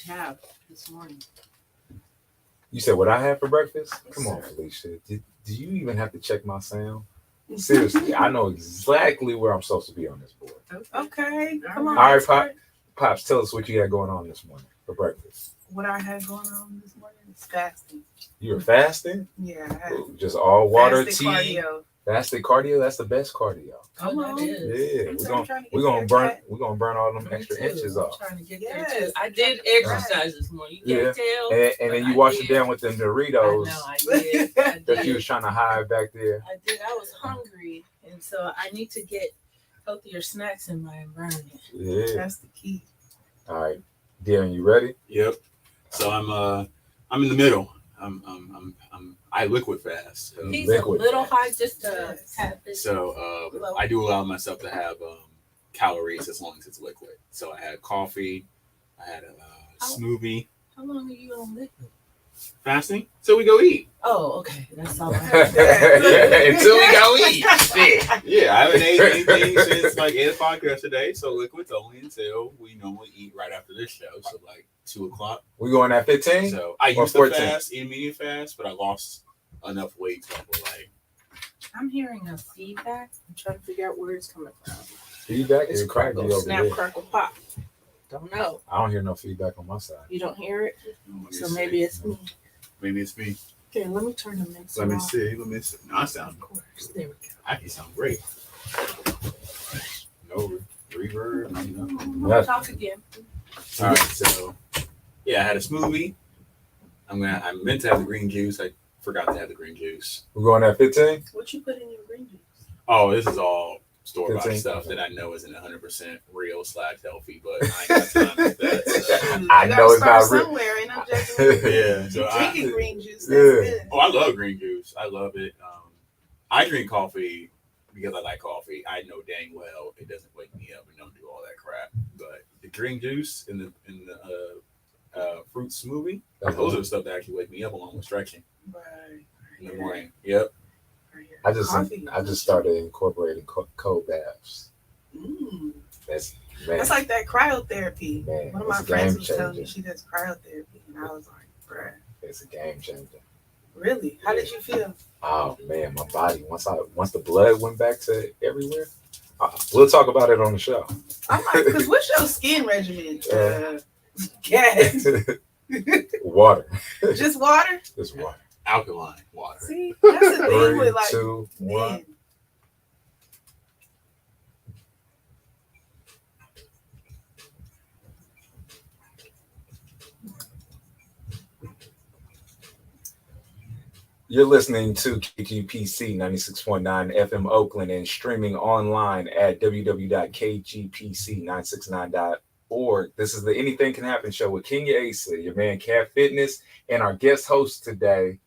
have this morning? You said what I had for breakfast? Yes, Come on, sir. Felicia. Do you even have to check my sound? Seriously, I know exactly where I'm supposed to be on this board. Okay, come on. All right, Pops, tell us what you had going on this morning for breakfast. What I had going on this morning is fasting. You were fasting? Yeah, I had Just all water, fasted tea. cardio. Fasted cardio, that's the best cardio. Come on. Yeah, I'm trying to we're get gonna there, burn Kat. we're gonna burn all them Me extra too. inches I'm off. trying to get Yes, there too. I I'm did trying to- exercise this morning. You Yeah. can't tell. And but then you I washed it did. down with them I Doritos know I did. I that you was did. trying to hide back there. I did. I was hungry, and so I need to get healthier snacks in my environment. Yeah. That's the key. All right. Darren, you ready? Yep. So I'm in the middle. I liquid fast. So, He's Liquid. a little high, just a tad bit. so I do allow myself to have calories as long as it's liquid. So I had coffee, I had a smoothie. How long are you on liquid? Fasting. So we go eat. Oh, okay. That's all. Until we go eat. Shit. Yeah, I haven't ate anything since like 8 o'clock yesterday. So liquid's only until we normally eat right after this show. So like 2 o'clock. We going at 15? So I Or used to 14? fast, intermediate fast, but I lost enough weight to where, like, I'm hearing a feedback. I'm trying to figure out where it's coming from. Feedback It's is cracking crackle, over snap, there. crackle, pop. Don't know. I don't hear no feedback on my side. You don't hear it, let me so see. maybe it's me. Maybe it's me. Here, let me turn the mixer Let me off. see. Let me see. No, I sound. Of course. There we go. I can sound great. No reverb. Yeah. Talk again. All right. So yeah, I had a smoothie. I meant to have the green juice. I forgot to have the green juice. We going at 15? What you put in your green juice? Oh, this is all store bought 15. stuff that I know isn't 100% real / healthy, but I ain't got time for that. So. I You know gotta it's not start real. somewhere. Ain't no judgment. Yeah. So Drinking green juice. That's Yeah. good. Oh, I love green juice. I love it. I drink coffee because I like coffee. I know dang well it doesn't wake me up and don't do all that crap. But the green juice and the fruit smoothie, those are the stuff that actually wake me up along with stretching Right. in the morning. Yep. I just Coffee. started incorporating cold baths. Mm. That's man. That's like that cryotherapy. Man, One of my it's a friends game was telling me changer. she does cryotherapy, and I was like, bruh, It's a game changer. really? How did you feel? Oh man, my body once the blood went back to everywhere. We'll talk about it on the show. I'm like, because what's your skin regimen? Yeah. Gas. Water. Just water? Just water. Alkaline water. See, that's the thing 3, with like 2, 1. men. You're listening to KGPC 96.9 FM Oakland and streaming online at www.kgpc969.org. This is the Anything Can Happen show with Kenya Asa, your man Cat Fitness, and our guest host today,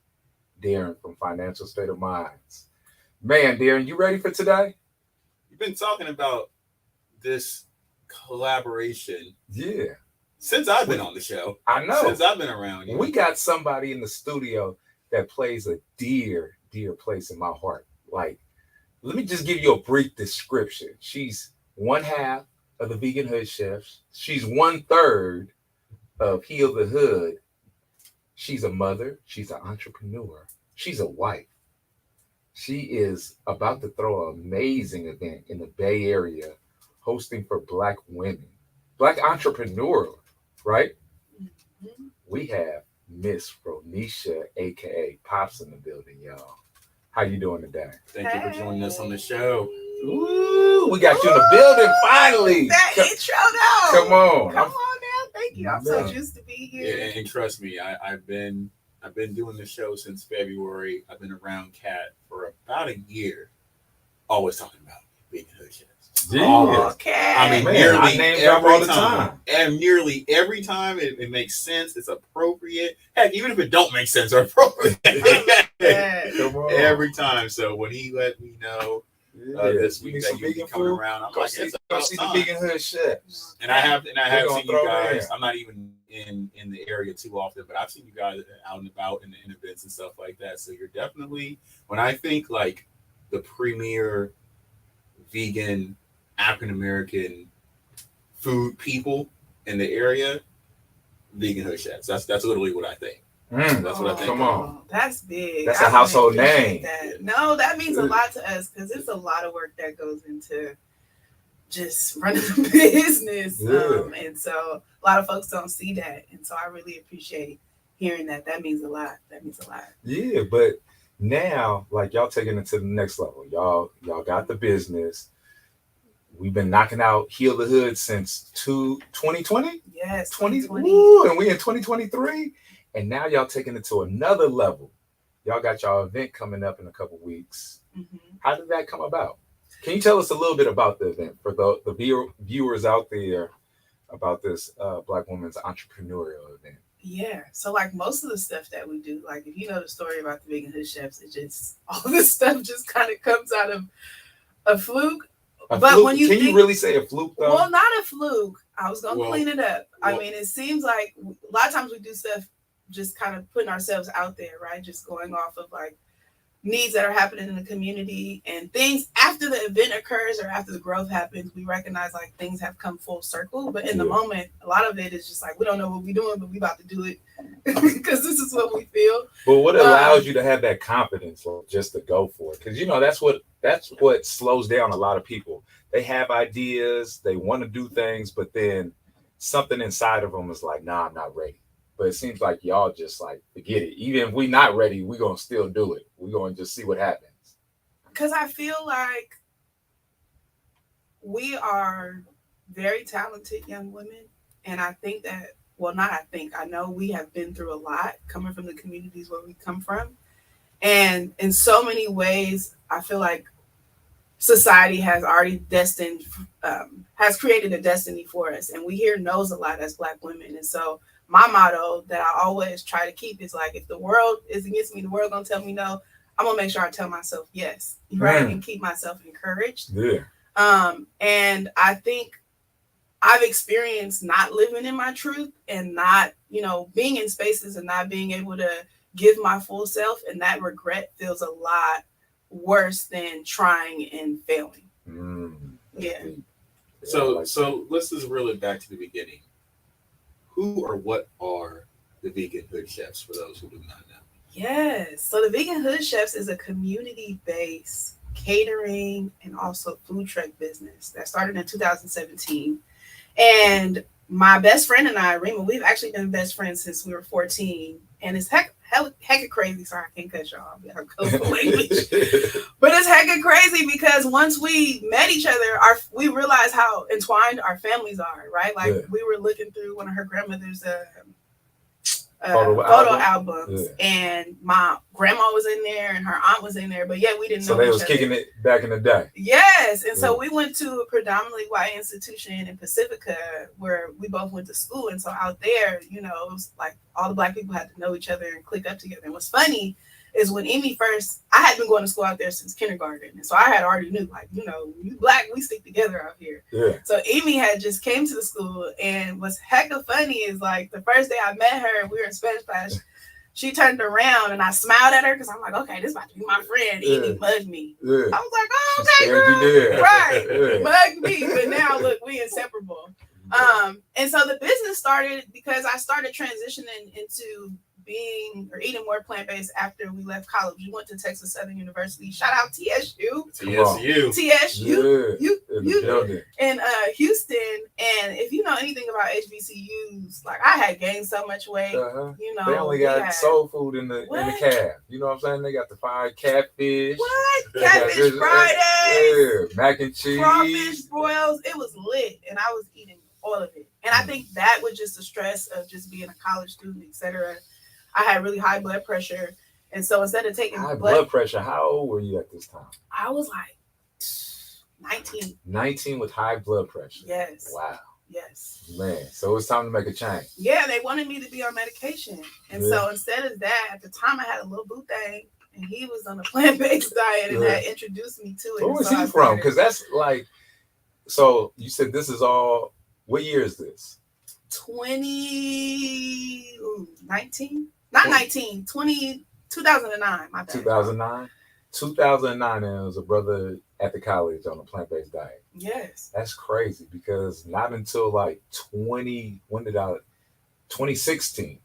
Darren from Financial State of Minds. Man, Darren, you ready for today? You've been talking about this collaboration Yeah, since I've been on the show. I know. Since I've been around you. We got somebody in the studio that plays a dear place in my heart. Like, let me just give you a brief description. She's one half of the Vegan Hood Chefs. She's 1/3 of Heal the Hood. She's a mother. She's an entrepreneur. She's a wife. She is about to throw an amazing event in the Bay Area, hosting for Black women, Black entrepreneurs, right? Mhm. We have Miss Ronnishia, aka Pops, in the building, y'all. How you doing today? Thank you for joining us on the show. Ooh, we got you in the building finally. That intro though. Come on. Come on now. Thank you. I'm so Man. used to be Yeah, here. and trust me, I've been doing this show since February. I've been around Cat for about a year, always talking about being a hood chef. Yeah. Okay. I mean, Man, nearly I name drop every all the time. time. And nearly every time it makes sense. It's appropriate. Heck, even if it don't make sense or appropriate. Yeah. Come on. Every time. So when he let me know this You week need that some you be vegan coming food? around, I'm Go like, see, it's go about see the time. Vegan Hood Chefs. And I have We're seen gonna throw you it guys. in. I'm not even in the area too often, but I've seen you guys out and about in events and stuff like that. So you're definitely, when I think like the premier vegan African American food people in the area, vegan hood chefs. That's literally what I think. Mm. That's what I think. Come on. That's big. That's I a household really appreciate name. That. No, that means a lot to us because it's a lot of work that goes into just running the business. Yeah. And so a lot of folks don't see that. And so I really appreciate hearing that. That means a lot. That means a lot. Yeah, but now, like, y'all taking it to the next level. Y'all got the business. We've been knocking out Heal the Hood since 2020? Yes, 2020. 2020. Woo, and we in 2023. And now y'all taking it to another level. Y'all got y'all event coming up in a couple weeks. Mhm. How did that come about? Can you tell us a little bit about the event for the viewers out there about this Black woman's entrepreneurial event? Yeah. So like most of the stuff that we do, like if you know the story about the vegan hood chefs, it just all this stuff just kind of comes out of a fluke. A But fluke? when you Can think, you really say a fluke though? well, not a fluke. I was gonna Well, clean it up. I well- mean, it seems like a lot of times we do stuff just kind of putting ourselves out there, right? Just going off of like needs that are happening in the community and things after the event occurs or after the growth happens, we recognize like things have come full circle. But in the Yeah. moment, a lot of it is just like we don't know what we're doing, but we about to do it because this is what we feel. But what allows you to have that confidence, like, just to go for it? Because you know that's what slows down a lot of people. They have ideas, they want to do things, but then something inside of them is like, "Nah, I'm not ready." But it seems like y'all just like forget it. Even if we're not ready, we're gonna still do it. We're gonna just see what happens. Because I feel like we are very talented young women. And I think that, well, not I think, I know we have been through a lot coming from the communities where we come from. And in so many ways, I feel like society has already has created a destiny for us. And we hear no's a lot as Black women. And so my motto that I always try to keep is like, if the world is against me, the world gonna tell me no. I'm gonna make sure I tell myself yes, right, and keep myself encouraged. Yeah. And I think I've experienced not living in my truth and not, being in spaces and not being able to give my full self, and that regret feels a lot worse than trying and failing. Yeah. So let's just reel it back to the beginning. Who or what are the vegan hood chefs for those who do not know? Yes. So the Vegan Hood Chefs is a community-based catering and also food truck business that started in 2017. And my best friend and I, Rheema, we've actually been best friends since we were 14. And it's hecka crazy. Sorry, I can't cut y'all off. Y'all go for language. But it's hecka crazy because once we met each other, we realized how entwined our families are, right? Like we were looking through one of her grandmother's photo albums, and my grandma was in there and her aunt was in there, but we didn't know. So they was kicking it back in the day. Yes, and so we went to a predominantly white institution in Pacifica where we both went to school, and so out there, it was like all the Black people had to know each other and click up together. And what's funny is when Amy first, I had been going to school out there since kindergarten, and so I had already knew, like, you Black, we stick together out here. Yeah. So Amy had just came to the school, and what's hecka funny is like the first day I met her, we were in Spanish class. She turned around and I smiled at her because I'm like, okay, this about to be my friend. Amy mugged me. I was like, oh, okay, girl. Right, mugged me. But now look, we inseparable. And so the business started because I started transitioning into being or eating more plant-based after we left college. We went to Texas Southern University. Shout out TSU. TSU in Houston. And if you know anything about HBCUs, like I had gained so much weight. They only got soul food in the cab. You know what I'm saying? They got the fried catfish. What? Catfish Fridays. Yeah, mac and cheese. Crawfish broils. It was lit. And I was eating all of it. And I think that was just the stress of just being a college student, etc. I had really high blood pressure. And so instead of taking blood pressure, how old were you at this time? I was like 19. 19 with high blood pressure. Yes. Wow. Yes. Man, so it's time to make a change. Yeah, they wanted me to be on medication. And so instead of that, at the time I had a little boo thing, and he was on a plant-based diet and that introduced me to it. Where was he from? Because that's like, so you said this is all, what year is this? 2019? Not 19, 2009. My bad. 2009? 2009, and it was a brother at the college on a plant-based diet. Yes. That's crazy because not until like 20, when did I, 2016.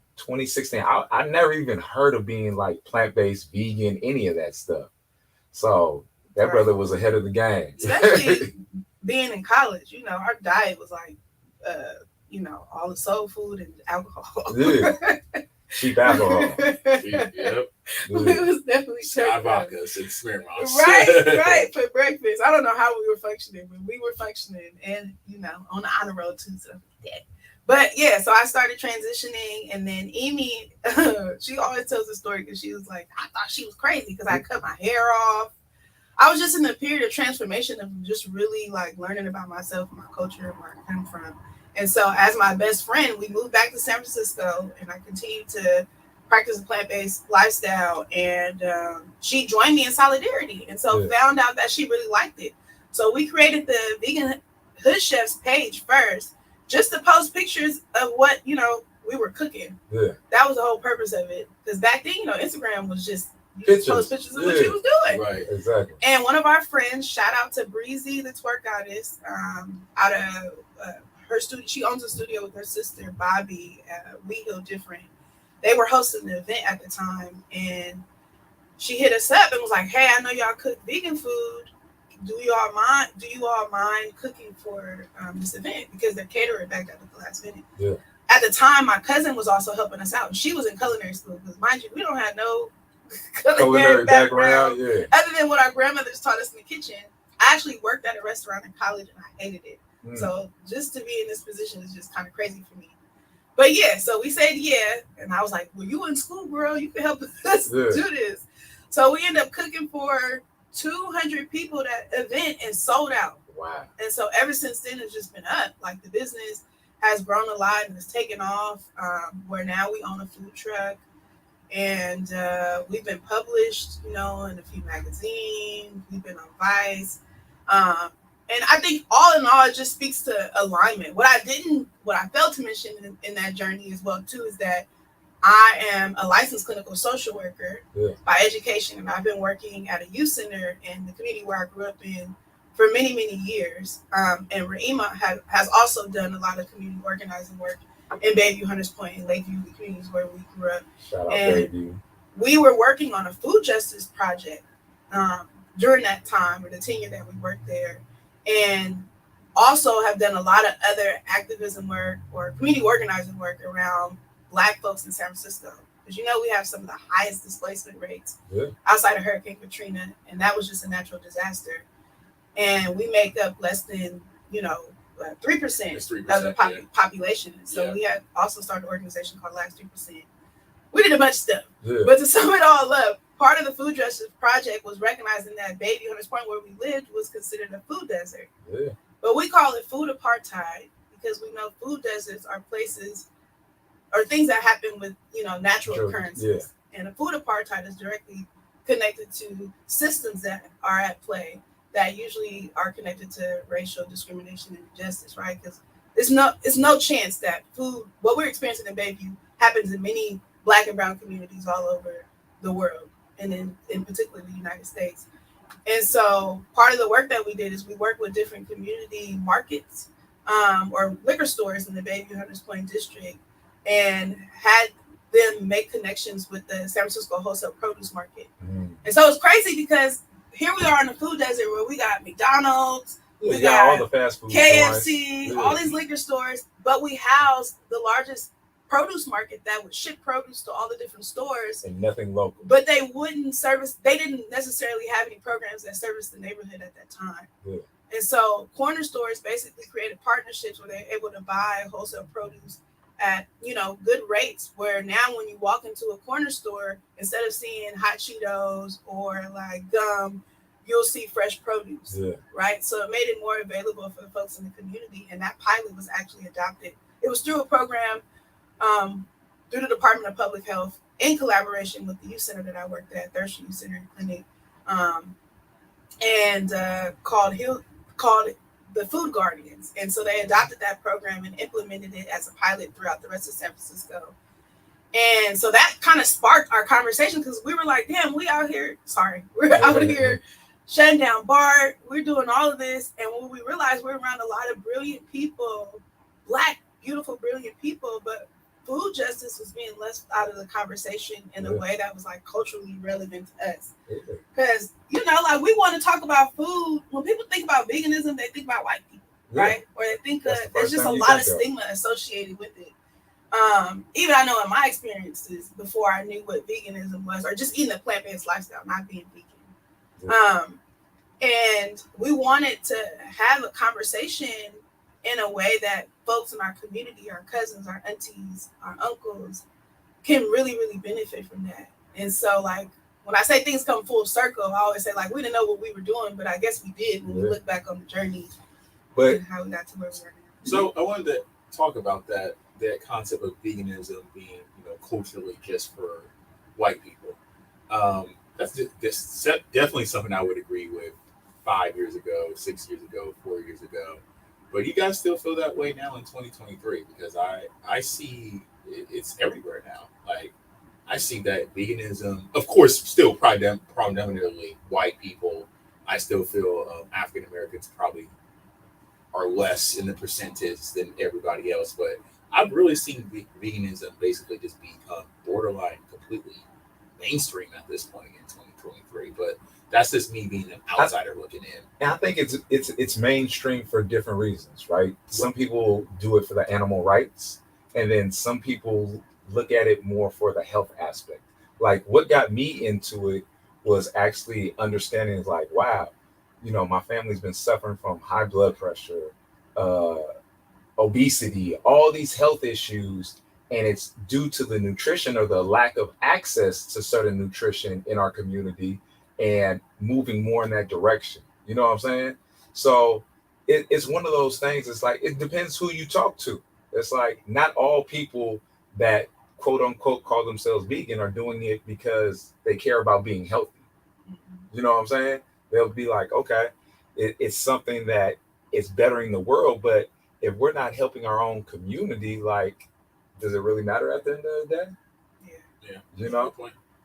I never even heard of being like plant-based, vegan, any of that stuff. So that brother was ahead of the game. Especially being in college, our diet was like, all the soul food and alcohol. Yeah. Cheap alcohol. Yep. It was definitely Sky vodka and Smirnoff. Right, for breakfast. I don't know how we were functioning, but we were functioning, and on the honor roll too. So yeah. But yeah, so I started transitioning, and then Amy, she always tells the story because she was like, I thought she was crazy because I cut my hair off. I was just in a period of transformation of just really like learning about myself and my culture and where I come from. And so as my best friend, we moved back to San Francisco, and I continued to practice a plant-based lifestyle. And she joined me in solidarity, and so found out that she really liked it. So we created the Vegan Hood Chefs page first, just to post pictures of what, we were cooking. Yeah. That was the whole purpose of it. Because back then, Instagram was just post pictures of what you was doing. Right, exactly. And one of our friends, shout out to Breezy, the twerk goddess, out of her studio. She owns a studio with her sister, Bobby, We Heal Different. They were hosting the event at the time, and she hit us up and was like, hey, I know y'all cook vegan food. Do you all mind cooking for this event? Because their caterer backed up at the last minute. Yeah. At the time, my cousin was also helping us out. She was in culinary school, because mind you, we don't have no culinary background. Yeah. Other than what our grandmothers taught us in the kitchen. I actually worked at a restaurant in college, and I hated it. So just to be in this position is just kind of crazy for me. But yeah, so we said yeah, and I was like, well, you in school, girl, you can help us do this. So we ended up cooking for 200 people that event and sold out. Wow. And so ever since then, it's just been up. Like the business has grown a lot and it's taken off, where now we own a food truck, and we've been published, in a few magazines. We've been on Vice. And I think all in all, it just speaks to alignment. What I failed to mention in that journey as well, too, is that I am a licensed clinical social worker by education, and I've been working at a youth center in the community where I grew up in for many, many years. And Rheema has also done a lot of community organizing work in Bayview, Hunters Point, and Lakeview, the communities where we grew up. Shout out Bayview. We were working on a food justice project during that time, or the tenure that we worked there. And also have done a lot of other activism work or community organizing work around Black folks in San Francisco. Because we have some of the highest displacement rates outside of Hurricane Katrina, and that was just a natural disaster. And we make up less than, 3% of the population. So we had also started an organization called Last 3%. We did a bunch of stuff. Yeah. But to sum it all up, part of the food justice project was recognizing that Bayview, Hunters Point, where we lived, was considered a food desert. Yeah. But we call it food apartheid because we know food deserts are places or things that happen with, natural occurrences. Yeah. And a food apartheid is directly connected to systems that are at play that usually are connected to racial discrimination and injustice, right? Because it's no chance that what we're experiencing in Bayview happens in many Black and brown communities all over the world, and in particular the United States. And so part of the work that we did is we worked with different community markets or liquor stores in the Bayview Hunters Point district, and had them make connections with the San Francisco wholesale produce market. And so it's crazy because here we are in a food desert where we got McDonald's, we got all the fast food, KFC, all these liquor stores, but we house the largest produce market that would ship produce to all the different stores, and nothing local. But they didn't necessarily have any programs that serviced the neighborhood at that time. Yeah. And so corner stores basically created partnerships where they're able to buy wholesale produce at good rates, where now when you walk into a corner store, instead of seeing hot Cheetos or like gum, you'll see fresh produce. Yeah. Right. So it made it more available for the folks in the community, and that pilot was actually adopted. It was through a program through the Department of Public Health in collaboration with the youth center that I worked at, Thurston Youth Center Clinic, and called the Food Guardians. And so they adopted that program and implemented it as a pilot throughout the rest of San Francisco. And so that kind of sparked our conversation, because we were like, damn, we're out here shutting down BART, we're doing all of this. And when we realized we're around a lot of brilliant people, Black, beautiful, brilliant people, but food justice was being left out of the conversation in a way that was like culturally relevant to us. Because, you know, like we want to talk about food. When people think about veganism, they think about white people, right? Or they think that there's just a lot of stigma associated with it. Even I know in my experiences before I knew what veganism was, or just eating a plant-based lifestyle, not being vegan. And we wanted to have a conversation in a way that folks in our community, our cousins, our aunties, our uncles, can really, really benefit from that. And so, like, when I say things come full circle, I always say, like, we didn't know what we were doing, but I guess we did when we look back on the journey and how we got to where we are now. So I wanted to talk about that concept of veganism being, you know, culturally just for white people. That's definitely something I would agree with 5 years ago, 6 years ago, 4 years ago. But you guys still feel that way now in 2023? Because I see it's everywhere now. Like, I see that veganism, of course, still predominantly white people. I still feel African Americans probably are less in the percentage than everybody else. But I've really seen veganism basically just become borderline completely mainstream at this point in 2023. But that's just me being an outsider looking in. And I think it's mainstream for different reasons, right? Some people do it for the animal rights, and then some people look at it more for the health aspect. Like, what got me into it was actually understanding, like, wow, you know, my family's been suffering from high blood pressure, obesity, all these health issues, and it's due to the nutrition or the lack of access to certain nutrition in our community, and moving more in that direction. You know what I'm saying? So it's one of those things. It's like, it depends who you talk to. It's like, not all people that quote unquote call themselves vegan are doing it because they care about being healthy. You know what I'm saying? They'll be like, okay, it's something that is bettering the world, but if we're not helping our own community, like, does it really matter at the end of the day? Yeah. You know?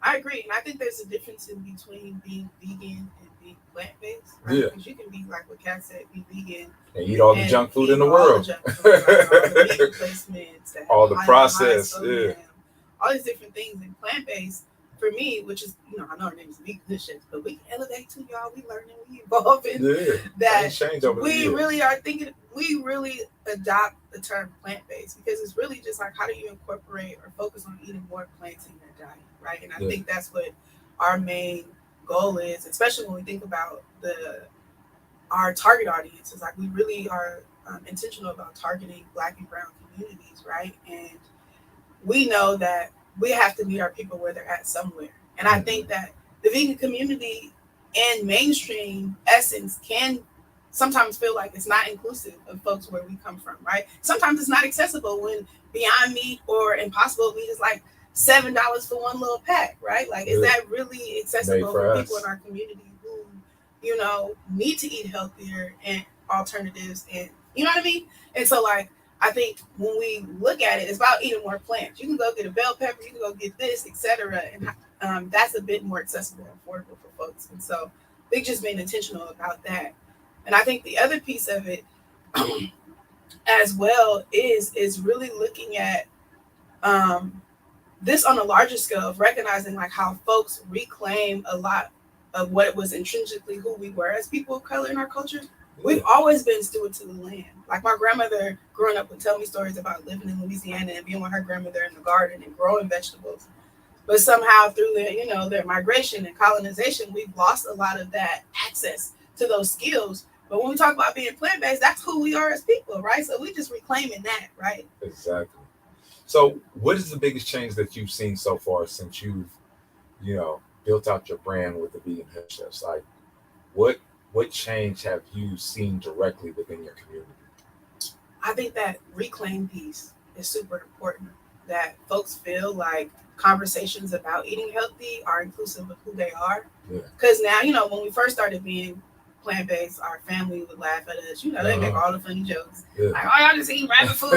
I agree, and I think there's a difference in between being vegan and being plant-based, right? Yeah. Because you can be like what Kat said, be vegan and eat all the junk food in the world, all the meat replacements, all the processed, all these different things. And plant-based, for me, which is, you know, I know our name is Vegan Good Chefs, but we can elevate too, y'all. We learning, we evolving. That we really are thinking. We really adopt the term plant-based because it's really just like, how do you incorporate or focus on eating more plants in your diet, right? And I think that's what our main goal is, especially when we think about our target audience. Is like, we really are intentional about targeting Black and Brown communities, right? And we know that we have to meet our people where they're at somewhere. And I think that the vegan community and mainstream essence can sometimes feel like it's not inclusive of folks where we come from, right? Sometimes it's not accessible when Beyond Meat or Impossible Meat is like $7 for one little pack, right? Like, is that really accessible for people in our community who, you know, need to eat healthier and alternatives, and you know what I mean? And so, like, I think when we look at it, it's about eating more plants. You can go get a bell pepper, you can go get this, etc. And that's a bit more accessible and affordable for folks. And so they just being intentional about that. And I think the other piece of it as well is really looking at this on a larger scale of recognizing like how folks reclaim a lot of what was intrinsically who we were as people of color in our culture. We've always been stewards to the land. Like, my grandmother growing up would tell me stories about living in Louisiana and being with her grandmother in the garden and growing vegetables. But somehow through their migration and colonization, we've lost a lot of that access to those skills. But when we talk about being plant-based, that's who we are as people, right? So we just reclaiming that, right? Exactly. So what is the biggest change that you've seen so far since you've, built out your brand with the Vegan Hood Chefs? Like, what change have you seen directly within your community? I think that reclaim piece is super important, that folks feel like conversations about eating healthy are inclusive of who they are. Because now, when we first started being plant-based, our family would laugh at us. They make all the funny jokes. Like, oh, y'all just eating rabbit food?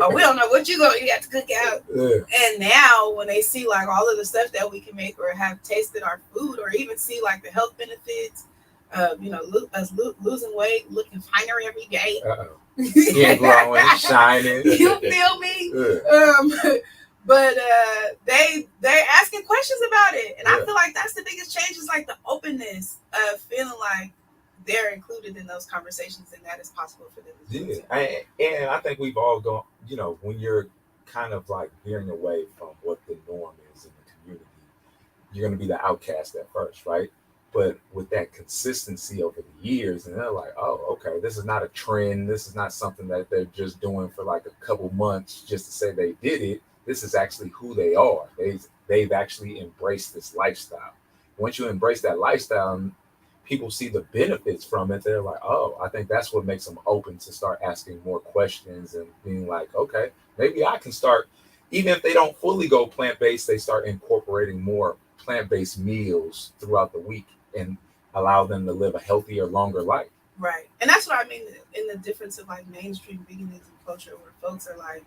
Or we don't know what you have to cook out. And now when they see like all of the stuff that we can make or have tasted our food, or even see like the health benefits, us losing weight, looking finer every day. skin glowing, shining. You feel me? Yeah. But they're asking questions about it, and I Yeah. feel like that's the biggest change is like the openness of feeling like they're included in those conversations, and that is possible for them as well. Yeah, and I think we've all gone. When you're kind of like veering away from what the norm is in the community, you're going to be the outcast at first, right? But with that consistency over the years, and they're like, oh, okay, this is not a trend. This is not something that they're just doing for like a couple months just to say they did it. This is actually who they are. They've actually embraced this lifestyle. Once you embrace that lifestyle, and people see the benefits from it, they're like, oh, I think that's what makes them open to start asking more questions and being like, okay, maybe I can start, even if they don't fully go plant-based, they start incorporating more plant-based meals throughout the week and allow them to live a healthier, longer life. Right. And that's what I mean in the difference of like mainstream veganism culture where folks are like,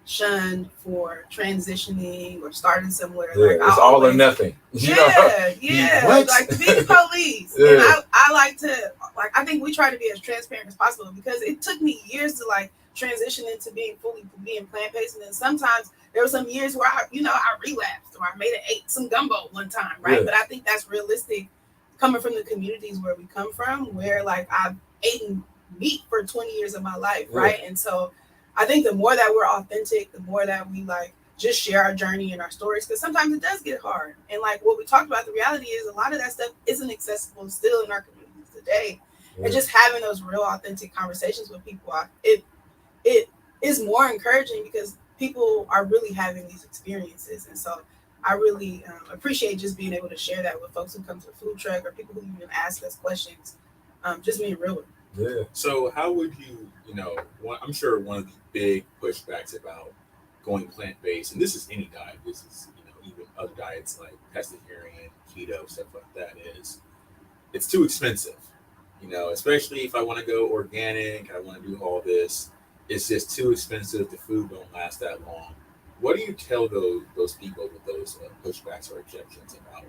shunned for transitioning or starting somewhere. Yeah, like it's all or nothing. Yeah. What? Like the vegan police. Yeah. And I like to, I think we try to be as transparent as possible because it took me years to like transition into being plant-based. And then sometimes there were some years where I relapsed or I ate some gumbo one time, right? Yeah. But I think that's realistic coming from the communities where we come from, where like I've eaten meat for 20 years of my life, right? And so I think the more that we're authentic, the more that we like just share our journey and our stories, because sometimes it does get hard. And like what we talked about, the reality is a lot of that stuff isn't accessible still in our communities today. Yeah. And just having those real authentic conversations with people, it is more encouraging because people are really having these experiences. And so I really appreciate just being able to share that with folks who come to the food truck or people who even ask us questions, just being real with them. Yeah. So how would you, I'm sure one of the big pushbacks about going plant-based, and this is any diet, this is, even other diets like pescatarian, keto, stuff like that, is it's too expensive, especially if I want to go organic, I want to do all this, it's just too expensive. The food don't last that long. What do you tell those people with those pushbacks or objections about,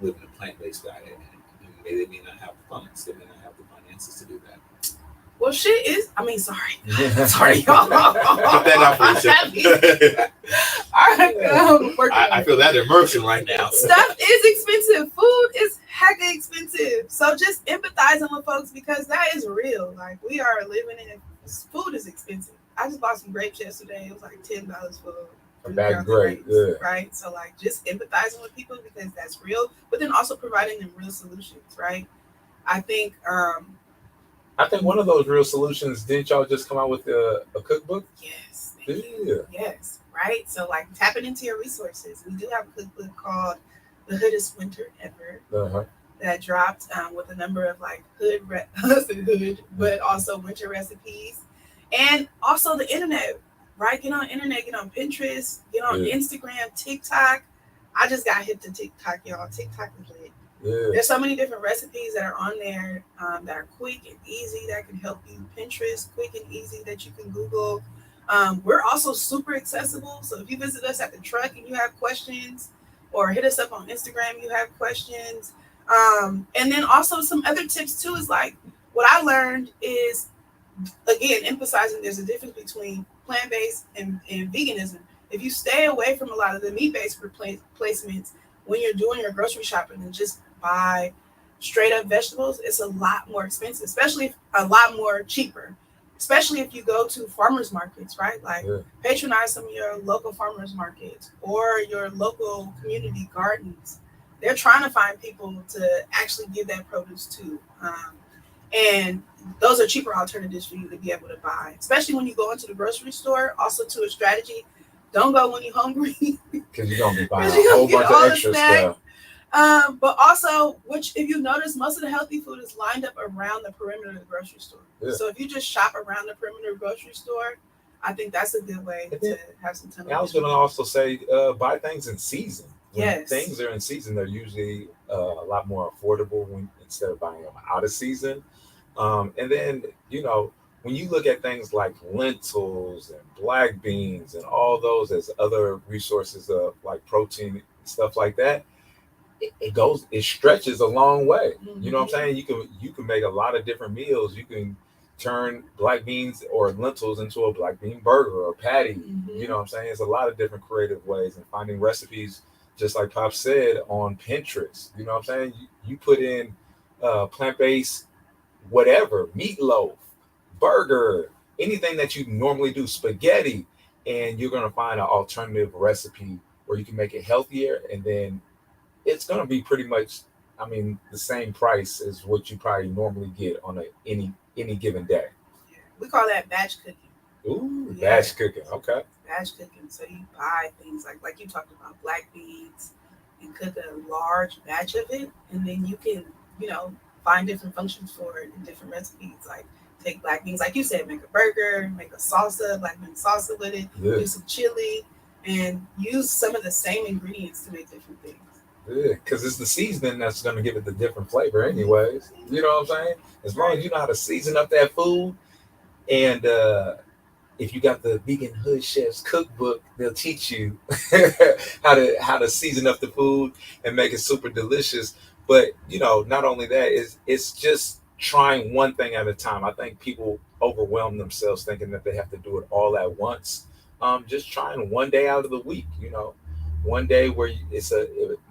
living a plant-based diet? And they may not have the funds, they may not have the finances to do that. Well, shit is, sorry, y'all. Put that out for yourself. I feel that immersion right now. Stuff is expensive. Food is hecka expensive. So just empathizing with folks because that is real. Like we are living in, food is expensive. I just bought some grapes yesterday. It was like $10 for a bag of grapes, yeah. Right? So like just empathizing with people because that's real, but then also providing them real solutions, right? I think one of those real solutions, didn't y'all just come out with a cookbook? Yes. Yeah. Yes. Right. So like tapping into your resources. We do have a cookbook called The Hoodest Winter Ever that dropped with a number of like but also winter recipes. And also the internet, right? Get on internet, get on Pinterest, get on Instagram, TikTok. I just got hip to TikTok, y'all. TikTok is lit. Yeah. There's so many different recipes that are on there that are quick and easy that can help you. Pinterest, quick and easy that you can Google. We're also super accessible. So if you visit us at the truck and you have questions, or hit us up on Instagram, you have questions. And then also some other tips too is like what I learned is, again, emphasizing there's a difference between plant-based and veganism. If you stay away from a lot of the meat-based replacements when you're doing your grocery shopping and just buy straight up vegetables, it's a lot more expensive, especially a lot more cheaper, especially if you go to farmers markets, right? Like patronize some of your local farmers markets or your local community gardens. They're trying to find people to actually give that produce to. And those are cheaper alternatives for you to be able to buy, especially when you go into the grocery store. Also, to a strategy, don't go when you're hungry. Because you're going to be buying a whole bunch of extra stuff. But also, if you notice, most of the healthy food is lined up around the perimeter of the grocery store. Yeah. So if you just shop around the perimeter of the grocery store, I think that's a good way to have some time. I was going to also say, buy things in season. When things are in season, they're usually a lot more affordable instead of buying them out of season. And then, when you look at things like lentils and black beans and all those as other resources of like protein and stuff like that, it stretches a long way. Mm-hmm. You know what I'm saying? You can make a lot of different meals. You can turn black beans or lentils into a black bean burger or patty. Mhm. You know what I'm saying? There's a lot of different creative ways, and finding recipes, just like Pop said, on Pinterest. You know what I'm saying? You put in plant-based whatever, meatloaf, burger, anything that you normally do, spaghetti, and you're going to find an alternative recipe where you can make it healthier, and then it's going to be pretty much, I mean, the same price as what you probably normally get on any given day. Yeah. We call that batch cooking. Ooh, Yeah. batch cooking. Okay. Batch cooking. So you buy things like you talked about, black beans, and cook a large batch of it, and then you can, find different functions for it in different recipes. Like take black beans, like you said, make a burger, make a salsa, black bean salsa with it, Yeah. do some chili, and use some of the same ingredients to make different things. Yeah, because it's the seasoning that's going to give it the different flavor, anyways. You know what I'm saying? As long as you know how to season up that food, and if you got the Vegan Hood Chef's cookbook, they'll teach you how to season up the food and make it super delicious. But not only that, it's just trying one thing at a time. I think people overwhelm themselves thinking that they have to do it all at once. Just trying one day out of the week. One day where it's a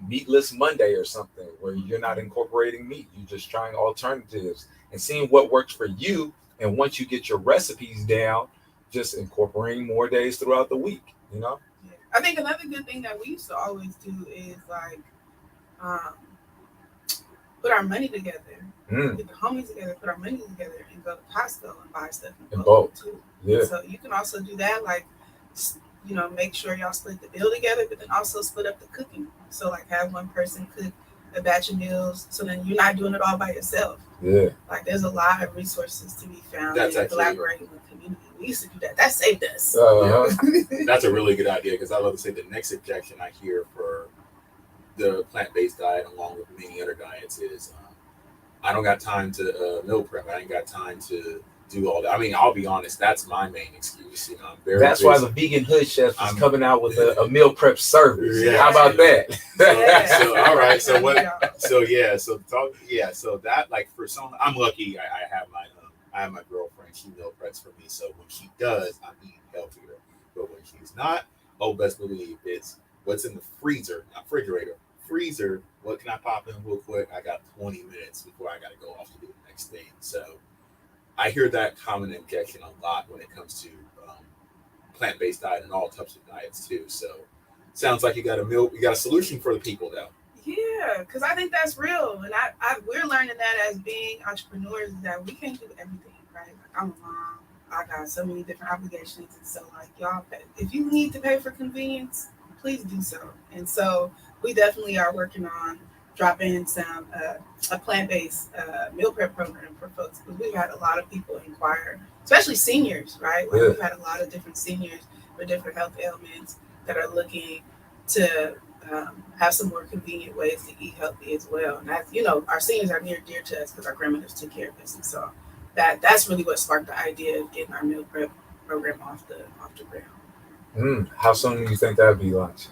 meatless Monday or something, where you're not incorporating meat. You're just trying alternatives and seeing what works for you. And once you get your recipes down, just incorporating more days throughout the week. Yeah. I think another good thing that we used to always do is like put our money together, get the homies together, put our money together, and go to Costco and buy stuff in bulk too. Yeah. So you can also do that, like, make sure y'all split the bill together, but then also split up the cooking. So like have one person cook a batch of meals, so then you're not doing it all by yourself. Yeah. Like there's a lot of resources to be found That's collaborating with community. We used to do that. That saved us. That's a really good idea, because I love to say the next objection I hear for the plant-based diet, along with many other diets, is I don't got time to meal prep. I ain't got time to do all that. I mean, I'll be honest, that's my main excuse. I'm very That's busy. why the Vegan Hood Chef is coming out with a meal prep service. Yeah. How about that? So all right. So what? So that, like, for some, I'm lucky. I have my girlfriend. She meal preps for me. So when she does, I'm eating healthier. But when she's not, best believe it's what's in the freezer, not refrigerator. Freezer. What can I pop in real quick? I got 20 minutes before I got to go off to do the next thing. So I hear that common objection a lot when it comes to plant-based diet and all types of diets too. So sounds like you got a solution for the people though. Yeah, because I think that's real, and we're learning that as being entrepreneurs, that we can't do everything, right? Like I'm a mom, I got so many different obligations, and so like y'all, if you need to pay for convenience, please do so. And so we definitely are working on dropping some a plant-based meal prep program for folks, because we've had a lot of people inquire, especially seniors, right? Like we've had a lot of different seniors with different health ailments that are looking to have some more convenient ways to eat healthy as well. And that's, our seniors are near dear to us because our grandmothers took care of us, and so that's really what sparked the idea of getting our meal prep program off the ground. How soon do you think that'd be launched?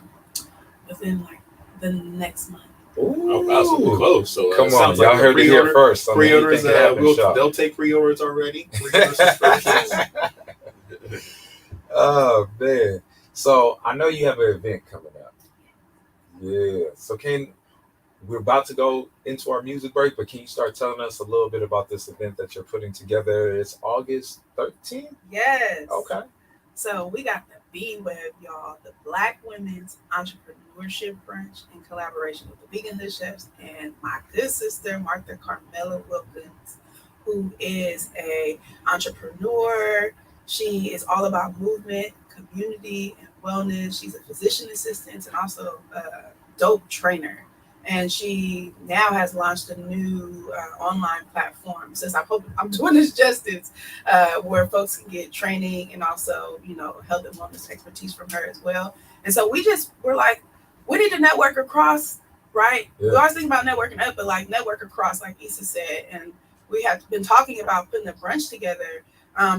Within like the next month. Ooh, that's close. So come on, y'all heard it here first. Pre-orders, they'll take pre-orders already. Oh man! So I know you have an event coming up. Yeah. So we're about to go into our music break, but can you start telling us a little bit about this event that you're putting together? It's August 13th? Yes. Okay. So we got the B-Web, y'all, the Black Women's Entrepreneurship Brunch in collaboration with the Vegan Hood Chefs and my good sister, Martha Carmela Wilkins, who is a entrepreneur. She is all about movement, community, and wellness. She's a physician assistant and also a dope trainer. And she now has launched a new online platform. Since I hope I'm doing this justice, where folks can get training and also, health and wellness expertise from her as well. And so we're like, we need to network across, right? Yeah. We always think about networking up, but like network across, like Issa said. And we have been talking about putting a brunch together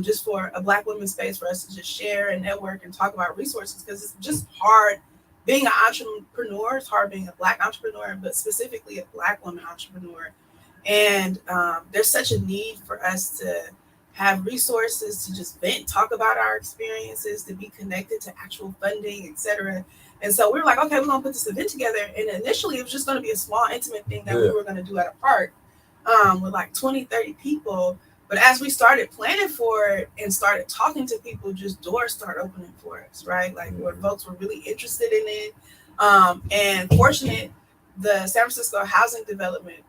just for a Black women's space for us to just share and network and talk about resources, because it's just hard. Being an entrepreneur, it's hard being a Black entrepreneur, but specifically a Black woman entrepreneur. And there's such a need for us to have resources to just vent, talk about our experiences, to be connected to actual funding, etc. And so we were like, okay, we're gonna put this event together. And initially it was just gonna be a small, intimate thing that we were gonna do at a park with like 20, 30 people. But as we started planning for it and started talking to people, just doors started opening for us, right? Like where folks were really interested in it. And fortunate, the San Francisco Housing Development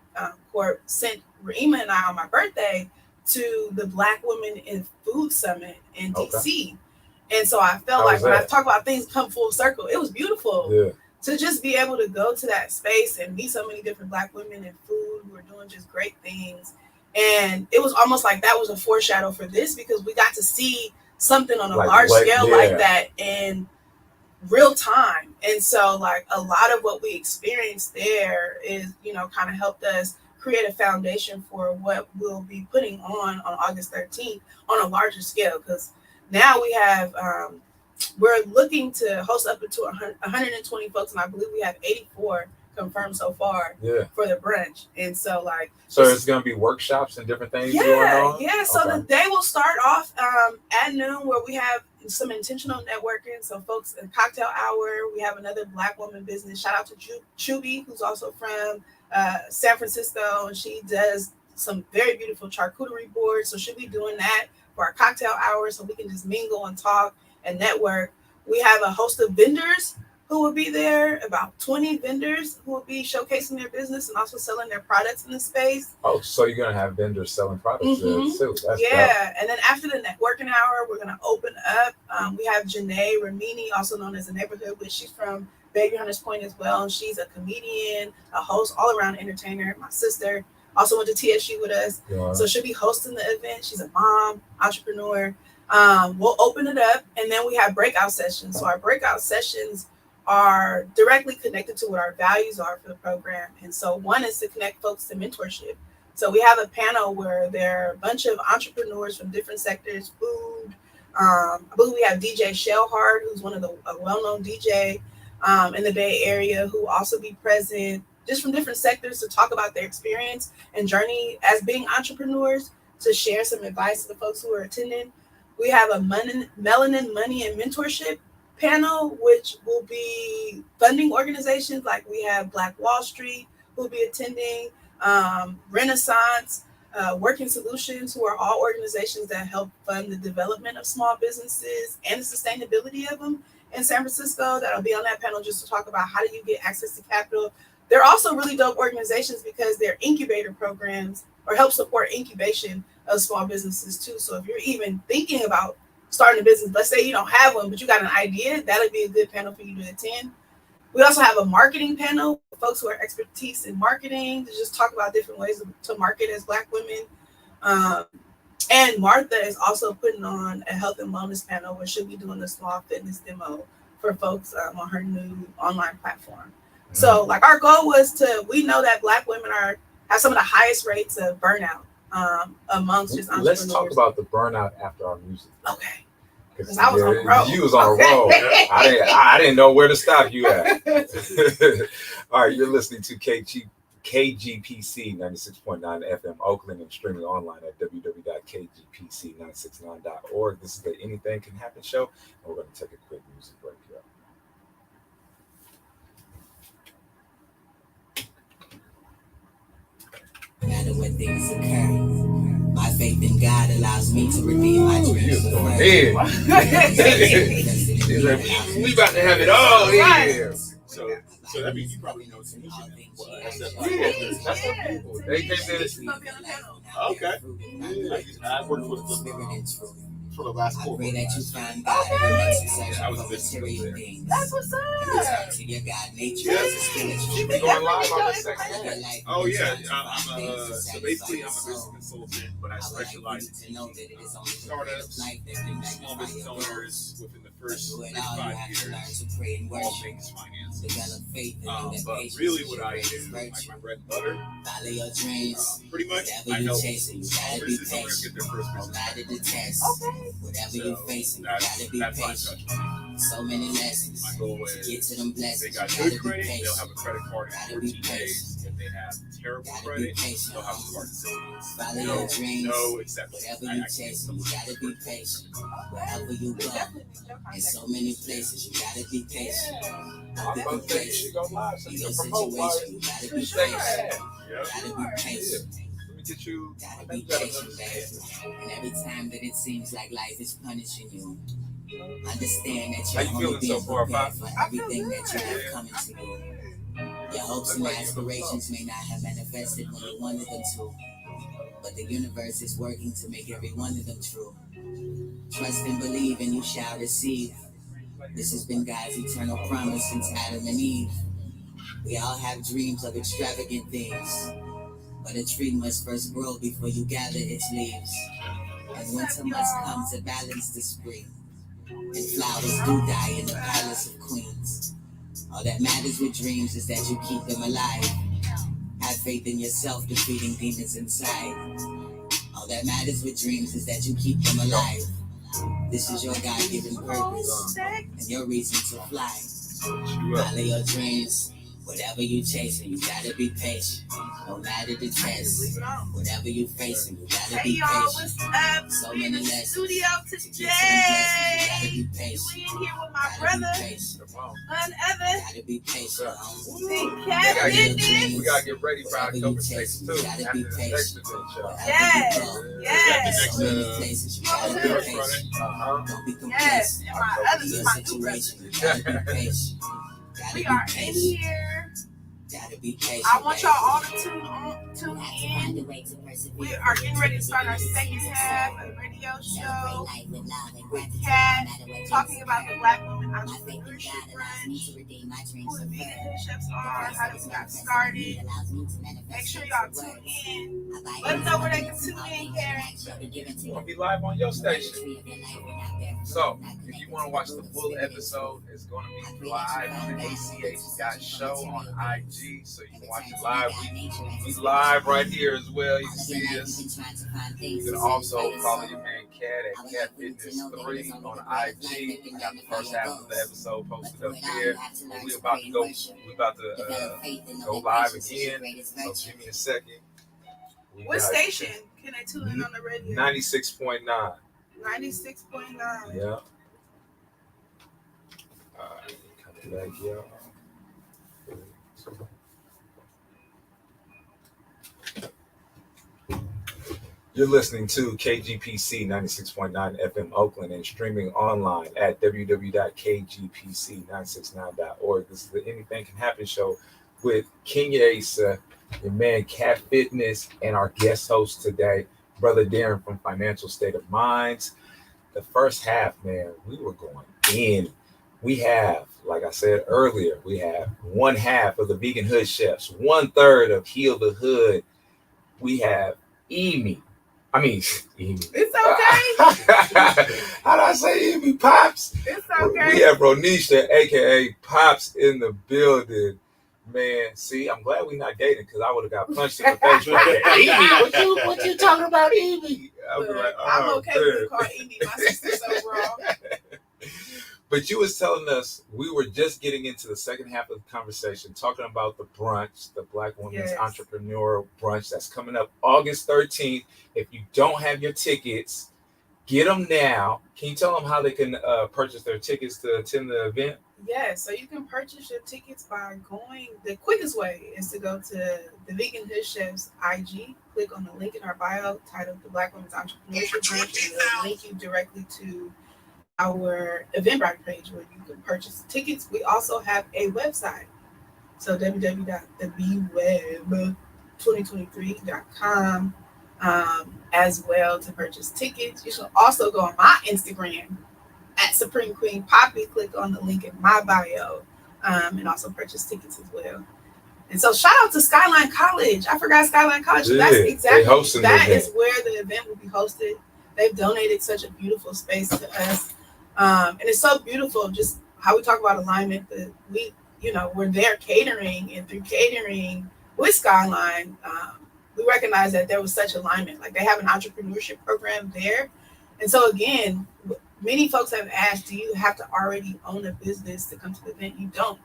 Corp sent Rheema and I on my birthday to the Black Women in Food Summit in DC. And so I felt like when I talk about things come full circle, it was beautiful to just be able to go to that space and meet so many different Black women in food who are doing just great things. And it was almost like that was a foreshadow for this, because we got to see something on a large scale like that in real time. And so like a lot of what we experienced there is, you know, kind of helped us create a foundation for what we'll be putting on August 13th on a larger scale. Because now we have, we're looking to host up to 120 folks, and I believe we have 84 confirmed so far for the brunch. And so like, so it's going to be workshops and different things going on? So the day will start off at noon, where we have some intentional networking. So folks in cocktail hour, we have another Black woman business. Shout out to Chubi, who's also from San Francisco, and she does some very beautiful charcuterie boards. So she'll be doing that for our cocktail hour, so we can just mingle and talk and network. We have a host of vendors who will be there, about 20 vendors who will be showcasing their business and also selling their products in the space. Oh, so you're going to have vendors selling products too. That's dope. And then after the networking hour, we're going to open up. We have Janae Ramini, also known as the Neighborhood Witch. She's from Bayview Hunters Point as well. And she's a comedian, a host, all-around entertainer. My sister also went to TSU with us. So she'll be hosting the event. She's a mom, entrepreneur. We'll open it up, and then we have breakout sessions. So our breakout sessions are directly connected to what our values are for the program. And so one is to connect folks to mentorship. So we have a panel where there are a bunch of entrepreneurs from different sectors, food. I believe we have DJ Shellhard, who's one of the well-known DJ in the Bay Area, who will also be present, just from different sectors, to talk about their experience and journey as being entrepreneurs, to share some advice to the folks who are attending. We have a melanin, money, and mentorship panel, which will be funding organizations. Like we have Black Wall Street, who will be attending, Renaissance, Working Solutions, who are all organizations that help fund the development of small businesses and the sustainability of them in San Francisco. That'll be on that panel just to talk about how do you get access to capital. They're also really dope organizations because they're incubator programs, or help support incubation of small businesses too. So if you're even thinking about starting a business, let's say you don't have one, but you got an idea, that'll be a good panel for you to attend. We also have a marketing panel for folks who are expertise in marketing, to just talk about different ways to market as Black women. And Martha is also putting on a health and wellness panel, where she'll be doing a small fitness demo for folks on her new online platform. So like our goal was we know that Black women have some of the highest rates of burnout amongst just entrepreneurs. Let's talk about the burnout after our music. Okay. Because I was on a roll. You was on a roll. I didn't know where to stop you at. All right, you're listening to KGPC 96.9 FM Oakland, and streaming online at www.kgpc969.org. This is the Anything Can Happen show, and we're going to take a quick music break here. No matter when things occur, my faith in God allows me to redeem my dreams. We about to have it all here. So that means you probably know some music. That's the people. They came in. Okay. I worked for the last I quarter. pray that you find God in the next I was for listening material to things. That's what's up. To your God nature Yes. is a spiritual. We going live on the second. Oh yeah, so basically I'm a business consultant, but I specialize in startups, small business owners within the first 5 years, all things finance. But really what I do, like my bread and butter, pretty much I help small business owners get their first business. Whatever you're facing, you gotta be patient. So many lessons. I go To get to them If they blessings, got you good gotta be credit, they'll patient. have a credit card in Gotta be 14 days. If they have terrible Gotta be credit, patient. they'll have a card in 7 days. Follow your dreams. No exception. Whatever you chase, you gotta be patient. Wherever you go, in so many places, you gotta be patient. Don't be I'm about to say, complacent. you go live, so In you your can promote while situation, you gotta be you stay patient. mad. Yep. Gotta be patient. Let me get you. Gotta be patient, baby. And every time that it seems like life is punishing you, understand that How you're you only feeling so being far, prepared Pop? for I feel everything that you good. have coming to you. Your hopes and aspirations may not have manifested when you wanted them to, but the universe is working to make every one of them true. Trust and believe and you shall receive. This has been God's eternal promise since Adam and Eve. We all have dreams of extravagant things, but a tree must first grow before you gather its leaves. And winter must come to balance the spring, and flowers do die in the palace of queens. All that matters with dreams is that you keep them alive. Have faith in yourself, defeating demons inside. All that matters with dreams is that you keep them alive. This is your God-given purpose and your reason to fly. Follow your dreams. Whatever you chasing, you gotta be patient. No matter the test, whatever you facing, you gotta Hey be y'all, patient. what's up? So We in many the lessons. studio To get to today. them blessings, you gotta be We patient. in here with my Gotta brother, be patient. none other Gotta be patient. than We Cat gotta get- Fitness. We gotta get ready for Whatever you October chasing, 6th you too. gotta After be the patient. next event, y'all. Wherever Yes, you go, yes, so many places, you gotta be Yes. patient. Don't be yes. complacent. And my other In is your my new brother. situation, you gotta be patient. Gotta We be are in patient. here. Gotta be patient. I want y'all all baby. to tune in. Find a way to persevere. We are getting ready to start our second half of the radio show with Kat, talking about the Black Women Entrepreneurship Branch, who the vegan head chefs are, how we got started. Make sure y'all tune in. Let them know where they can tune in, Karen. We're gonna be live on your station. So if you want to watch the full episode, it's gonna be live on the ACH.show on IG, so you can watch it live. We live right here as well. You can see us. You can also follow your man Cat at Cat Fitness 3 on IG. I got the first half of the episode posted up there. We about to go live again. So give me a second. We What got station can they tune in on the radio? 96.9. 96.9. Yeah. Come back here. You're listening to KGPC 96.9 FM Oakland and streaming online at www.kgpc969.org. This is the Anything Can Happen show with Kenya Asa, your man Cat Fitness, and our guest host today, Brother Darren from Financial State of Minds. The first half, man, we were going in. We have, like I said earlier, we have one half of the Vegan Hood Chefs, 1/3 of Heal the Hood. We have Amy. It's okay. How do I say Amy? Pops? It's We okay. have Ronnishia, aka Pops, in the building. Man, see, I'm glad we're not dating because I would have got punched in the face right there. Amy, what you talking about, Amy? I would be like, I'm oh, okay with man. you calling Amy my sister so wrong. But you was telling us we were just getting into the second half of the conversation, talking about the brunch, the Black Women's Yes. Entrepreneur Brunch that's coming up August 13th. If you don't have your tickets, get them now. Can you tell them how they can purchase their tickets to attend the event? Yeah, so you can purchase your tickets by going. The quickest way is to go to the Vegan Hood Chefs IG, click on the link in our bio titled The Black Women's Entrepreneurship Branch, and it'll link you directly to our Eventbrite page where you can purchase tickets. We also have a website, so www.thebweb2023.com as well to purchase tickets. You should also go on my Instagram at Supreme Queen Poppy, click on the link in my bio, and also purchase tickets as well. And so shout out to Skyline College. I forgot Skyline College. Yeah, That's they exactly hosting the that is event. where the event will be hosted. They've donated such a beautiful space to us. And it's so beautiful just how we talk about alignment, that we're there catering, and through catering with Skyline, we recognize that there was such alignment. Like they have an entrepreneurship program there. And so again, many folks have asked, do you have to already own a business to come to the event? You don't.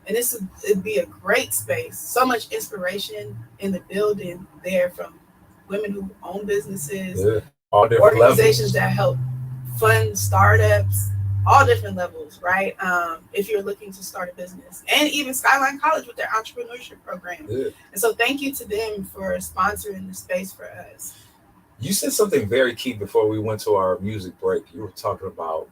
And it'd be a great space. So much inspiration in the building there from women who own businesses, all different organizations levels that help fund startups, all different levels, right? If you're looking to start a business, and even Skyline College with their entrepreneurship program. And so thank you to them for sponsoring the space for us. You said something very key before we went to our music break. You were talking about,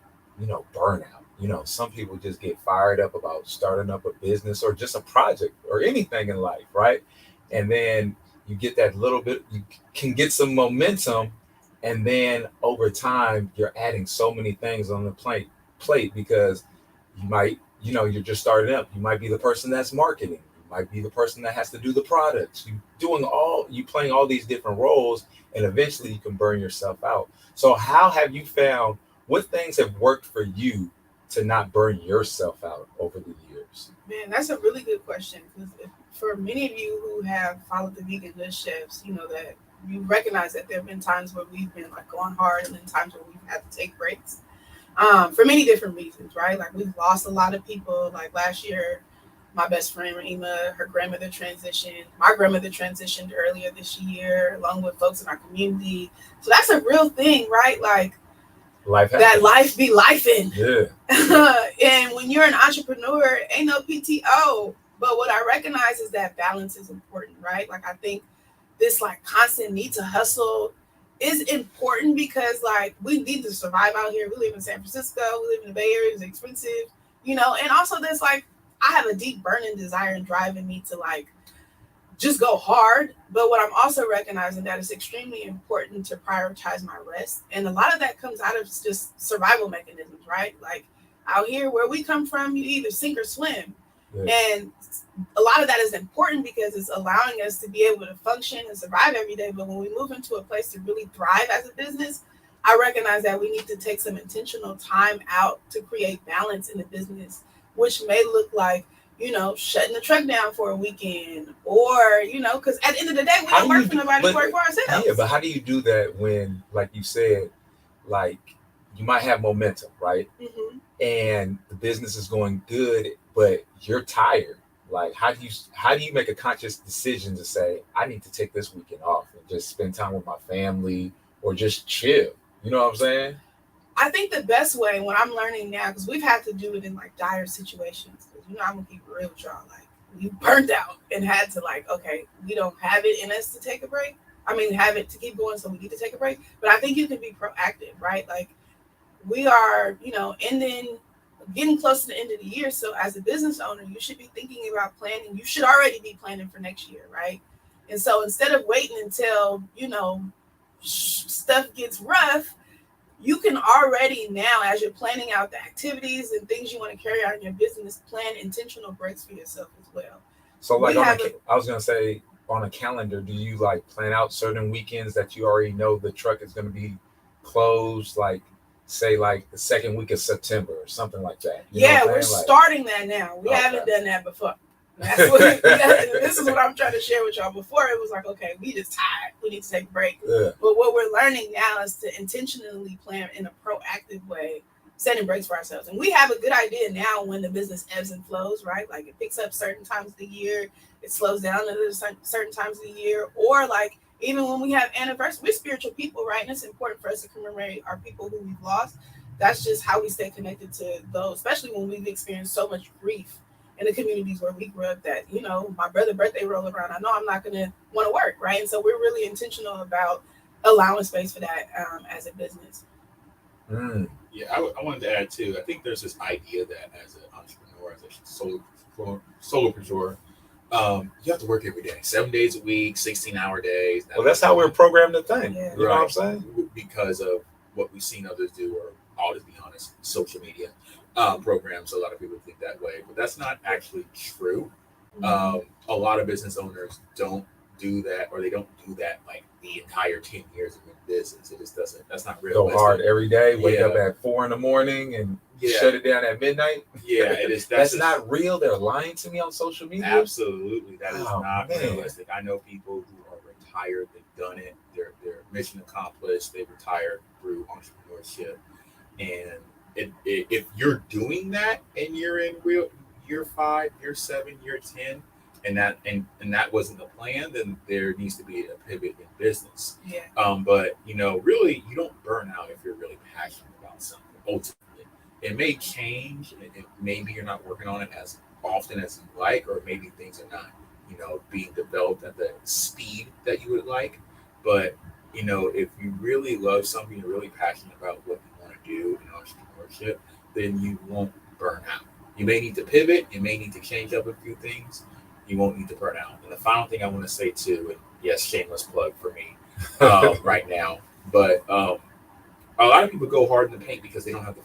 burnout. Some people just get fired up about starting up a business or just a project or anything in life, right? And then you get that little bit, you can get some momentum, and then over time you're adding so many things on the plate because you might, you're just starting up. You might be the person that's marketing. You might be the person that has to do the products. You playing all these different roles, and eventually you can burn yourself out. So how have you found, what things have worked for you to not burn yourself out over the years? Man, that's a really good question, because for many of you who have followed the Vegan Good Chefs, you know that you recognize that there have been times where we've been like going hard, and then times where we've had to take breaks for many different reasons, right? Like we've lost a lot of people. Like last year, my best friend Rheema, her grandmother transitioned. My grandmother transitioned earlier this year, along with folks in our community. So that's a real thing, right? Like life be lifing. Yeah. And when you're an entrepreneur, ain't no PTO. But what I recognize is that balance is important, right? Like I think this like constant need to hustle is important because like we need to survive out here. We live in San Francisco, we live in the Bay Area, it's expensive, and also there's like I have a deep burning desire and driving me to like just go hard. But what I'm also recognizing that it's extremely important to prioritize my rest. And a lot of that comes out of just survival mechanisms, right? Like out here where we come from, you either sink or swim. Yeah. And a lot of that is important because it's allowing us to be able to function and survive every day. But when we move into a place to really thrive as a business, I recognize that we need to take some intentional time out to create balance in the business, which may look like, shutting the truck down for a weekend or, because at the end of the day, we don't work for nobody, we work for ourselves. Yeah, but how do you do that when, like you said, like you might have momentum, right? Mm-hmm. And the business is going good, but you're tired. Like, how do you make a conscious decision to say, I need to take this weekend off and just spend time with my family or just chill? You know what I'm saying? I think the best way, what I'm learning now, because we've had to do it in like dire situations. Because I'm gonna keep it real with y'all. Like we burnt out and had to like, okay, we don't have it in us to take a break. I mean, have it to keep going, so we need to take a break. But I think you can be proactive, right? Like we are, getting close to the end of the year. So as a business owner, you should be thinking about planning. You should already be planning for next year, right? And so instead of waiting until, stuff gets rough, you can already now, as you're planning out the activities and things you want to carry out in your business, plan intentional breaks for yourself as well. So like I was going to say, on a calendar, do you like plan out certain weekends that you already know the truck is going to be closed, like say like the second week of September or something like that? We're starting that now. We haven't done that before. That's what this is what I'm trying to share with y'all. Before it was like, okay, we just tired, we need to take a break. Yeah. But what we're learning now is to intentionally plan in a proactive way, setting breaks for ourselves. And we have a good idea now when the business ebbs and flows, right? Like it picks up certain times of the year, it slows down at certain times of the year, or like even when we have anniversaries, we're spiritual people, right? And it's important for us to commemorate our people who we've lost. That's just how we stay connected to those, especially when we've experienced so much grief in the communities where we grew up that, my brother's birthday roll around, I know I'm not going to want to work, right? And so we're really intentional about allowing space for that as a business. Yeah, I wanted to add too, I think there's this idea that as an entrepreneur, as a solopreneur, you have to work every day, 7 days a week, 16-hour days. Well, that's how we're programmed to think. Yeah. You know what I'm saying? Because of what we've seen others do, or I'll just be honest, social media programs. A lot of people think that way, but that's not actually true. A lot of business owners don't do that, or they don't do that like the entire 10 years of their business. It just doesn't. That's not real. Go hard every day. Wake up at 4 a.m. and shut it down at midnight. Yeah, it is. That's not real. They're lying to me on social media. Absolutely, that is not realistic. I know people who are retired. They've done it. They're mission accomplished. They retired through entrepreneurship. And if you're doing that and you're in real year 5, year 7, year 10, and that wasn't the plan, then there needs to be a pivot in business. Yeah. But really, you don't burn out if you're really passionate about something. Ultimately, it may change, and maybe you're not working on it as often as you like, or maybe things are not, being developed at the speed that you would like. But if you really love something, you're really passionate about what you want to do in entrepreneurship, then you won't burn out. You may need to pivot. You may need to change up a few things. You won't need to burn out. And the final thing I want to say too, and yes, shameless plug for me right now, but a lot of people go hard in the paint because they don't have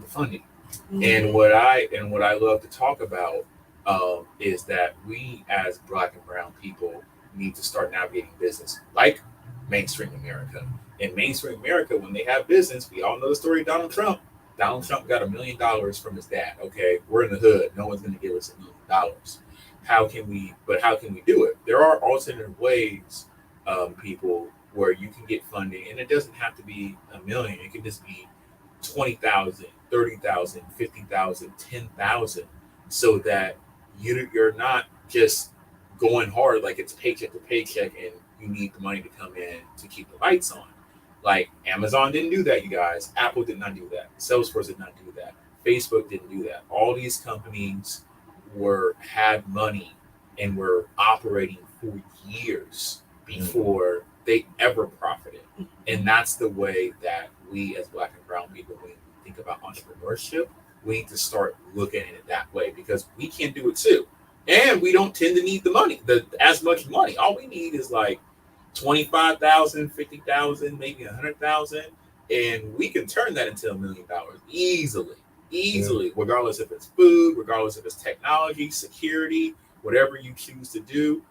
the funding. Mm-hmm. And what I love to talk about is that we as Black and brown people need to start navigating business like mainstream America. In mainstream America, when they have business, we all know the story of Donald Trump. Donald Trump got $1 million from his dad. Okay, we're in the hood. No one's going to give us $1 million. How can we do it? There are alternative ways, people, where you can get funding, and it doesn't have to be $1 million. It can just be 20,000, 30,000, 50,000, 10,000, so that you're not just going hard like it's paycheck to paycheck, and you need the money to come in to keep the lights on. Like Amazon didn't do that, you guys. Apple did not do that. Salesforce did not do that. Facebook didn't do that. All these companies had money and were operating for years before they ever profited. And that's the way that we as Black and brown people, when we think about entrepreneurship, we need to start looking at it that way, because we can do it too. And we don't tend to need the money, as much money. All we need is like 25,000, 50,000, maybe 100,000, and we can turn that into $1 million easily, regardless if it's food, regardless if it's technology, security, whatever you choose to do,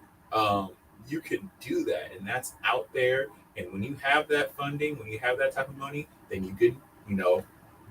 you can do that, and that's out there. And when you have that funding, when you have that type of money, then you can,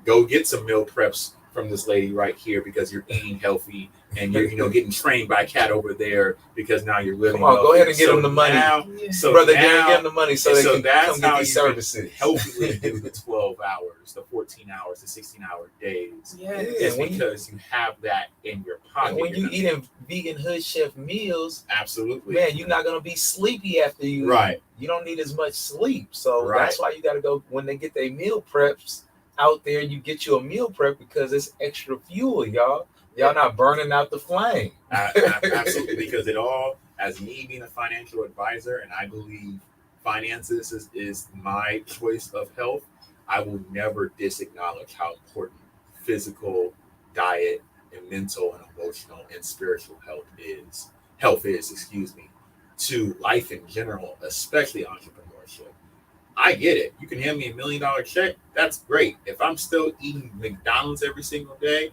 go get some meal preps from this lady right here, because you're eating healthy and you're getting trained by a cat over there, because now you're living. Come on, go ahead and get them the money. Brother, get them the money so they can come get these services. Healthily do the 12 hours, the 14 hours, the 16-hour days. Yeah. It's because you have that in your pocket. And when you eating vegan hood chef meals, absolutely, man, you're not gonna be sleepy after you. Right. You don't need as much sleep. So that's why you got to go when they get their meal preps out there. You get you a meal prep because it's extra fuel, y'all. Y'all not burning out the flame. Absolutely, because it all, as me being a financial advisor, and I believe finances is my choice of health, I will never disacknowledge how important physical, diet, and mental and emotional and spiritual health is, to life in general, especially entrepreneurship. I get it. You can hand me $1 million check. That's great. If I'm still eating McDonald's every single day,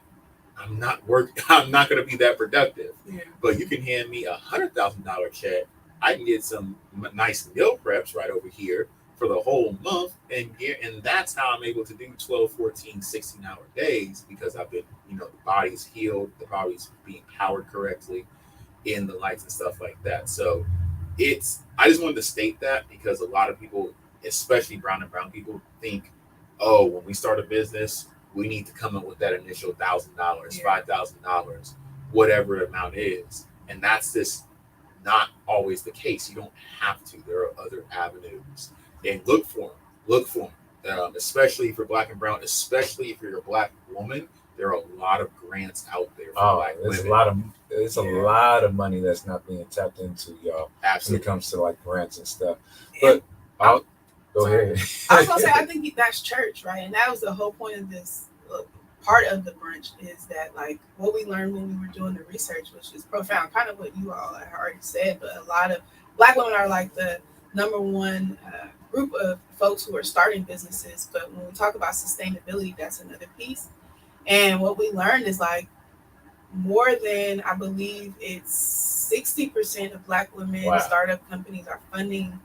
I'm not going to be that productive. Yeah. But you can hand me $100,000 check. I can get some nice meal preps right over here for the whole month. And that's how I'm able to do 12, 14, 16-hour days, because I've been, the body's healed, the body's being powered correctly in the lights and stuff like that. So I just wanted to state that, because a lot of people, especially brown and brown people, think, oh, when we start a business, we need to come up with that initial $1,000, $5,000, whatever amount is. And that's just not always the case. You don't have to. There are other avenues. And look for them, especially if you're Black and brown, especially if you're a Black woman. There are a lot of grants out there for Black women. There's a lot of money that's not being tapped into, y'all. Absolutely. When it comes to like grants and stuff. But go ahead. I was gonna say, I think that's church, right? And that was the whole point of this part of the brunch, is that like what we learned when we were doing the research, which is profound, kind of what you all have already said, but a lot of Black women are like the number one group of folks who are starting businesses. But when we talk about sustainability, that's another piece. And what we learned is like more than, I believe it's 60% of Black women startup companies are funding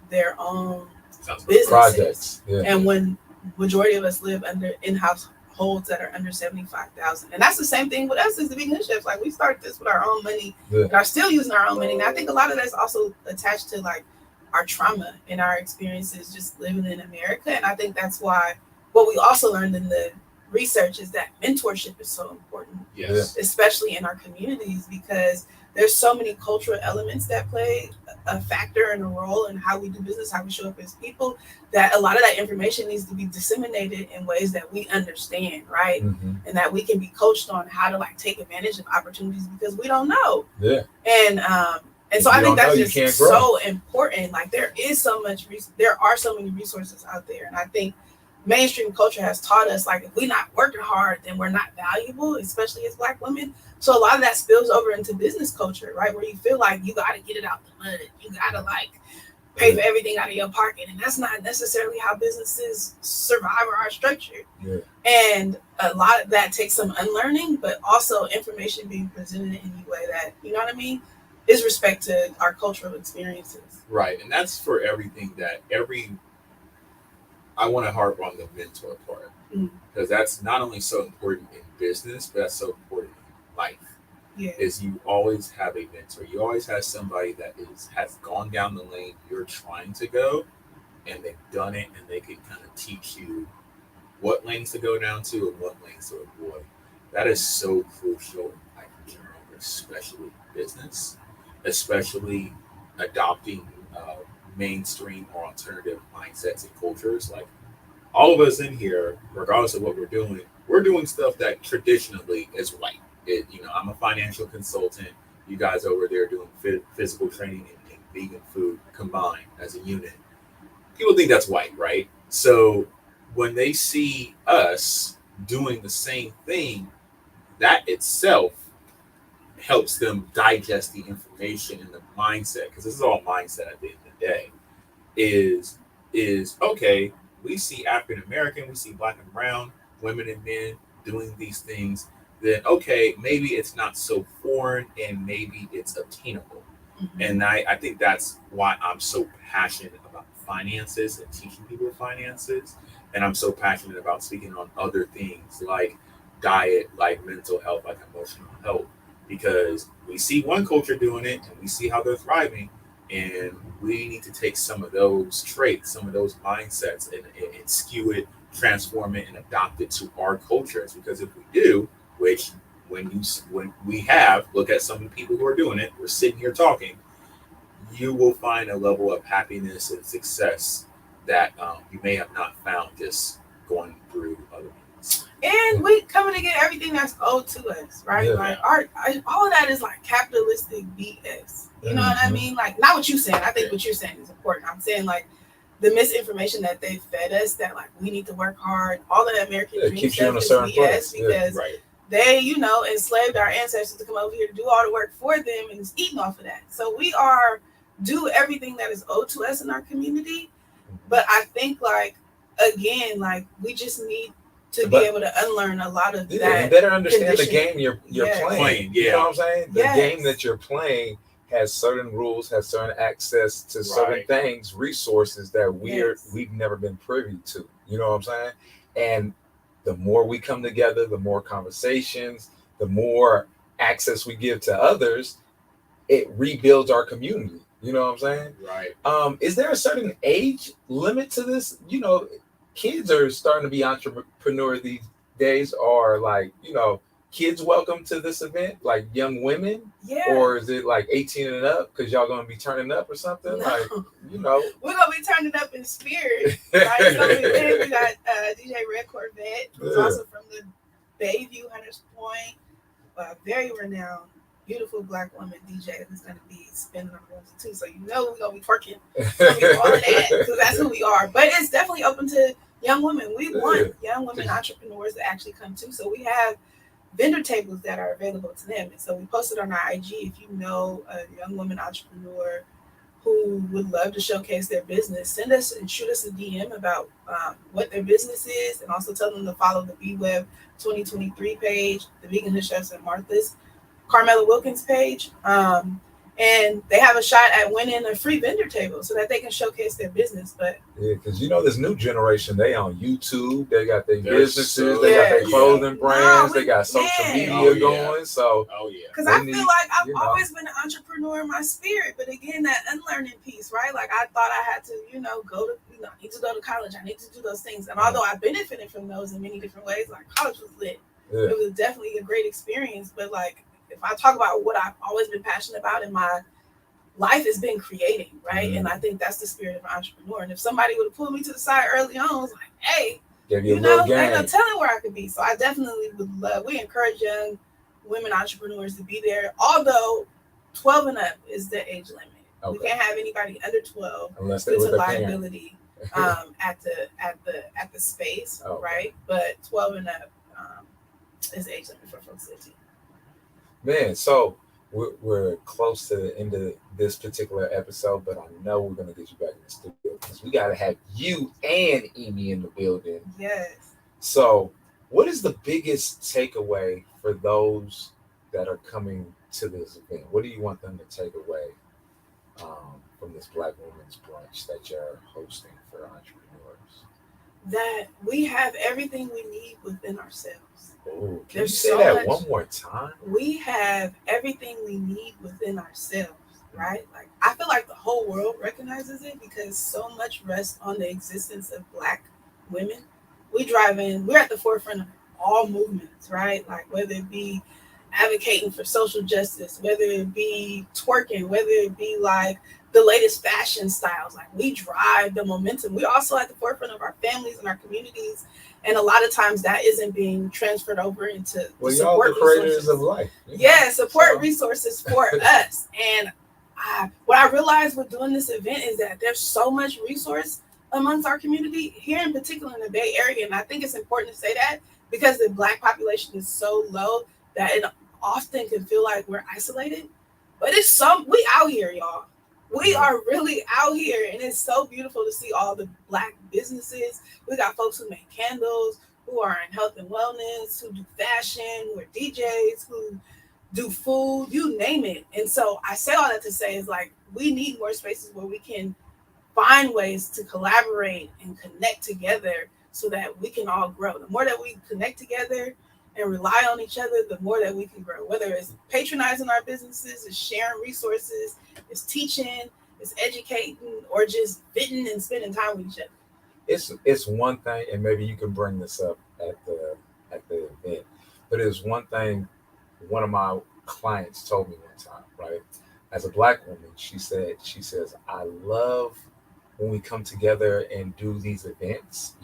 their own businesses. Projects. Yeah. And when majority of us live in households that are under 75,000, and that's the same thing with us as the vegan chefs. Like we started this with our own money and are still using our own money. And I think a lot of that's also attached to like our trauma and our experiences just living in America. And I think that's why what we also learned in the research is that mentorship is so important, Yes. especially in our communities, because there's so many cultural elements that play a factor and a role in how we do business, how we show up as people, that a lot of that information needs to be disseminated in ways that we understand, right? Mm-hmm. And that we can be coached on how to like take advantage of opportunities because we don't know. Yeah. And so I think that's just grow. so important. Like there are so many resources out there, and I think mainstream culture has taught us, like, if we're not working hard, then we're not valuable, especially as Black women. So a lot of that spills over into business culture, right? Where you feel like you got to get it out the mud. You got to like pay for everything out of your pocket. And that's not necessarily how businesses survive or are structured. Yeah. And a lot of that takes some unlearning, but also information being presented in a way that, you know what I mean, is respect to our cultural experiences. Right. And that's for everything I want to harp on the mentor part, because that's not only so important in business, but that's so important in life. Yeah. Is you always have a mentor. You always have somebody that has gone down the lane you're trying to go, and they've done it, and they can kind of teach you what lanes to go down to and what lanes to avoid. That is so crucial in life in general, especially business, especially adopting mainstream or alternative mindsets and cultures. Like all of us in here, regardless of what we're doing stuff that traditionally is white. I'm a financial consultant. You guys over there doing physical training and vegan food combined as a unit. People think that's white, right? So when they see us doing the same thing, that itself helps them digest the information and the mindset, because this is all mindset at the end of the day, is okay, we see African American, we see Black and brown women and men doing these things, then okay, maybe it's not so foreign and maybe it's obtainable. Mm-hmm. And I think that's why I'm so passionate about finances and teaching people finances. And I'm so passionate about speaking on other things like diet, like mental health, like emotional health, because we see one culture doing it and we see how they're thriving. And we need to take some of those traits, some of those mindsets and skew it, transform it, and adopt it to our cultures. Because if we do, which when we have, look at some of the people who are doing it, we're sitting here talking, you will find a level of happiness and success that you may have not found just going through other means. And we coming to get everything that's owed to us, right? Yeah. Like all of that is like capitalistic BS. You know what I mean? Like, not what you saying. I think what you're saying is important. I'm saying like the misinformation that they fed us, that like we need to work hard. All of the American dream stuff is BS because they, enslaved our ancestors to come over here to do all the work for them and is eating off of that. So we do everything that is owed to us in our community. But I think like, again, like we just need to be able to unlearn a lot of that. And better understand the game you're playing. Yeah. You know what I'm saying? The game that you're playing has certain rules, has certain access to certain things, resources that we've never been privy to. You know what I'm saying? And the more we come together, the more conversations, the more access we give to others, it rebuilds our community. You know what I'm saying? Right. Is there a certain age limit to this? Kids are starting to be entrepreneurs these days, or like, kids welcome to this event, like young women? Yeah. Or is it like 18 and up because y'all gonna be turning up or something? No. Like, we're gonna be turning up in spirit. Right? It's gonna be big. We got DJ Red Corvette, who's also from the Bayview, Hunters Point, a very renowned, beautiful Black woman DJ who's gonna be spinning on rooms too. So we're gonna be twerking. It's gonna be all of that because that's who we are. But it's definitely open to young women. We want young women entrepreneurs to actually come too. So we have vendor tables that are available to them. And so we posted on our IG, if you know a young woman entrepreneur who would love to showcase their business, send us and shoot us a DM about what their business is, and also tell them to follow the BWeb 2023 page, the Vegan Hood Chefs at Martha's, Carmela Wilkins page. And they have a shot at winning a free vendor table so that they can showcase their business. But because this new generation, they on YouTube, they got their businesses, they got their clothing brands, they got social media going. So because I feel like I've always been an entrepreneur in my spirit, but again, that unlearning piece, right? Like I thought I had to, go to I need to go to college. I need to do those things. And although I benefited from those in many different ways, like college was lit. Yeah. It was definitely a great experience. But like, if I talk about what I've always been passionate about in my life, has been creating, right? Mm-hmm. And I think that's the spirit of an entrepreneur. And if somebody would have pulled me to the side early on, I was like, hey, Give you you a know, little game. ain't no telling where I could be. So I definitely would love, we encourage young women entrepreneurs to be there. Although 12 and up is the age limit. Okay. We can't have anybody under 12 Unless they're due with to their parent. liability at the space, Okay. right? But 12 and up is the age limit for folks 15. Man, so we're close to the end of this particular episode, but I know we're going to get you back in the studio because we got to have you and Amy in the building. Yes. So what is the biggest takeaway for those that are coming to this event? What do you want them to take away from this Black Women's Brunch that you're hosting for entrepreneurs? That we have everything we need within ourselves. Oh, can There's you say so that much- one more time? We have everything we need within ourselves, right? Like, I feel like the whole world recognizes it because so much rests on the existence of Black women. We're at the forefront of all movements, right? Like, whether it be advocating for social justice, whether it be twerking, whether it be like the latest fashion styles, like we drive the momentum. We're also at the forefront of our families and our communities. And a lot of times that isn't being transferred over into Well, y'all the creators of life. Yeah, support resources for us. And what I realized with doing this event is that there's so much resource amongst our community here, in particular in the Bay Area. And I think it's important to say that because the Black population is so low that it often can feel like we're isolated. But we out here, y'all. We are really out here, and it's so beautiful to see all the Black businesses. We got folks who make candles, who are in health and wellness, who do fashion, who are DJs, who do food, you name it. And so I say all that to say is like, we need more spaces where we can find ways to collaborate and connect together so that we can all grow. The more that we connect together and rely on each other, the more that we can grow. Whether it's patronizing our businesses, it's sharing resources, it's teaching, it's educating, or just fitting and spending time with each other. It's one thing, and maybe you can bring this up at the event, but it's one thing one of my clients told me one time, right? As a Black woman, she says, I love when we come together and do these events,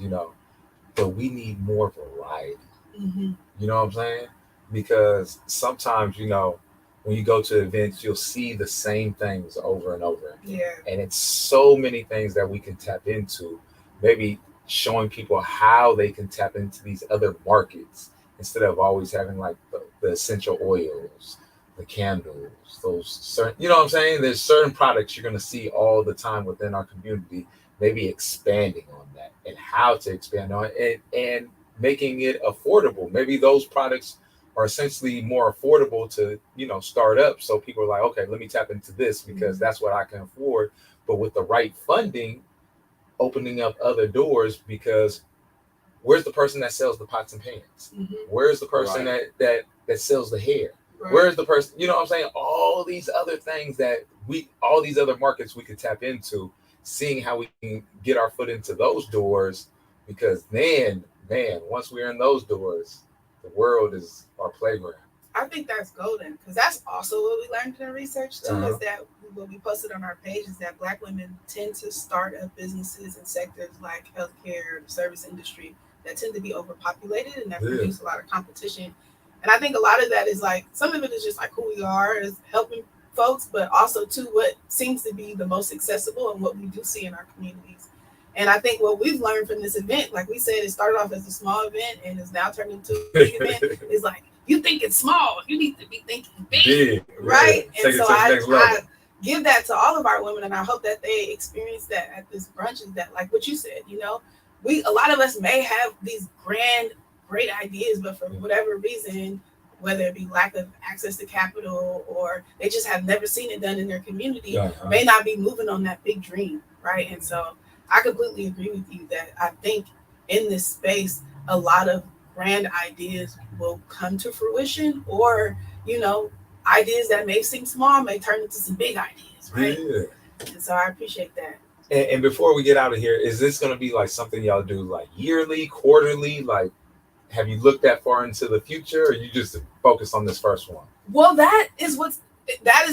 but we need more variety. Mm-hmm. You know what I'm saying? Because sometimes, when you go to events, you'll see the same things over and over again. Yeah. And it's so many things that we can tap into, maybe showing people how they can tap into these other markets instead of always having like the essential oils, the candles, those certain, you know what I'm saying? There's certain products you're going to see all the time within our community, maybe expanding on that and how to expand on it and making it affordable. Maybe those products are essentially more affordable to, start up. So people are like, okay, let me tap into this because that's what I can afford. But with the right funding, opening up other doors, because where's the person that sells the pots and pans? Mm-hmm. Where's the person that sells the hair? Right. Where's the person, you know what I'm saying? All these other things all these other markets we could tap into, seeing how we can get our foot into those doors, because man, once we're in those doors, the world is our playground. I think that's golden, because that's also what we learned in the research too, is that what we posted on our page is that Black women tend to start up businesses in sectors like healthcare, the service industry, that tend to be overpopulated and that produce a lot of competition. And I think a lot of that is like, some of it is just like who we are as helping folks, but also too what seems to be the most accessible and what we do see in our communities. And I think what we've learned from this event, like we said, it started off as a small event and is now turned into a big event, is like, you think it's small, you need to be thinking big, right? Yeah. And so I give that to all of our women, and I hope that they experience that at this brunch, is that, like what you said, a lot of us may have these great ideas, but for whatever reason, whether it be lack of access to capital or they just have never seen it done in their community, may not be moving on that big dream, right? And so I completely agree with you that I think in this space, a lot of grand ideas will come to fruition, or, ideas that may seem small may turn into some big ideas, right? Yeah. And so I appreciate that. And before we get out of here, is this going to be like something y'all do like yearly, quarterly? Like, have you looked that far into the future, or you just focused on this first one? Well, that is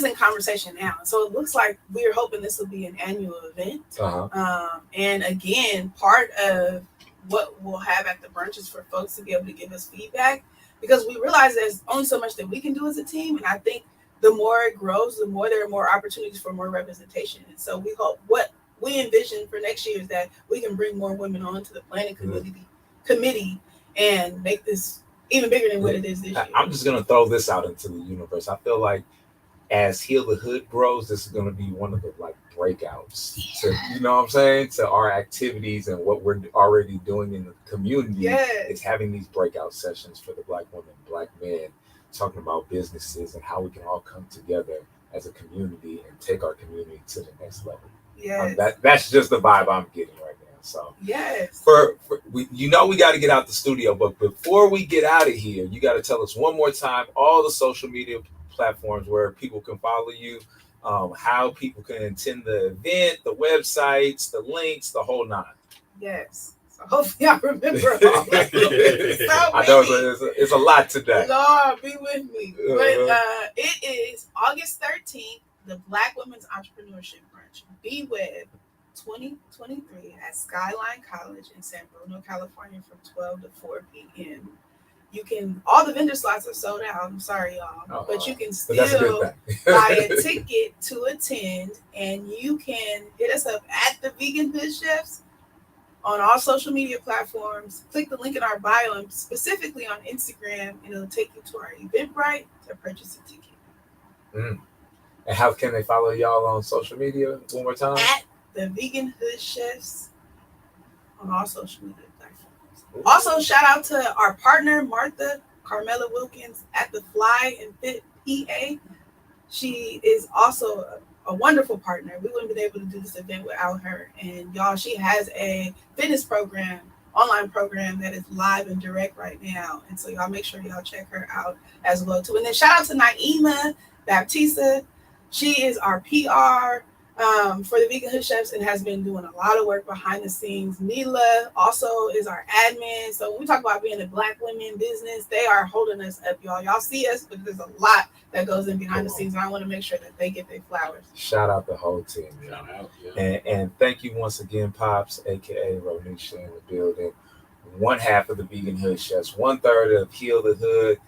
in conversation now. So it looks like we're hoping this will be an annual event. And again, part of what we'll have at the brunch is for folks to be able to give us feedback, because we realize there's only so much that we can do as a team. And I think the more it grows, the more there are more opportunities for more representation. And so we hope what we envision for next year is that we can bring more women onto the planning committee and make this even bigger than what it is this year. I'm just going to throw this out into the universe. I feel like as Heal the Hood grows, this is going to be one of the like breakouts to, you know what I'm saying, to our activities and what we're already doing in the community. Is having these breakout sessions for the Black women, Black men, talking about businesses and how we can all come together as a community and take our community to the next level. That's just the vibe I'm getting right now. So we got to get out the studio, but before we get out of here, you got to tell us one more time all the social media platforms where people can follow you, how people can attend the event, the websites, the links, the whole nine. Yes. So hopefully I remember all of it. I know it's a lot today. Lord, be with me. But it is August 13th, the Black Women's Entrepreneurship Brunch, BWeb 2023 at Skyline College in San Bruno, California from 12 to 4 p.m. You can, all the vendor slots are sold out. I'm sorry, y'all. But you can still buy a ticket to attend, and you can hit us up at the Vegan Hood Chefs on all social media platforms. Click the link in our bio, and specifically on Instagram, and it'll take you to our Eventbrite to purchase a ticket. And how can they follow y'all on social media one more time? At the Vegan Hood Chefs on all social media platforms. Also, shout out to our partner, Martha Carmela Wilkins at the Fly and Fit PA. She is also a wonderful partner. We wouldn't have been able to do this event without her. And y'all, she has a fitness program, online program that is live and direct right now. And so y'all make sure y'all check her out as well too. And then shout out to Naima Baptista. She is our PR for the Vegan Hood Chefs and has been doing a lot of work behind the scenes. Neela also is our admin. So when we talk about being a Black women business, they are holding us up, y'all. Y'all see us, but there's a lot that goes in behind the scenes. And I want to make sure that they get their flowers. Shout out the whole team. Shout out, and thank you once again, Pops, aka Ronnishia, in the building. One half of the Vegan Hood Chefs, 1/3 of Heal the Hood.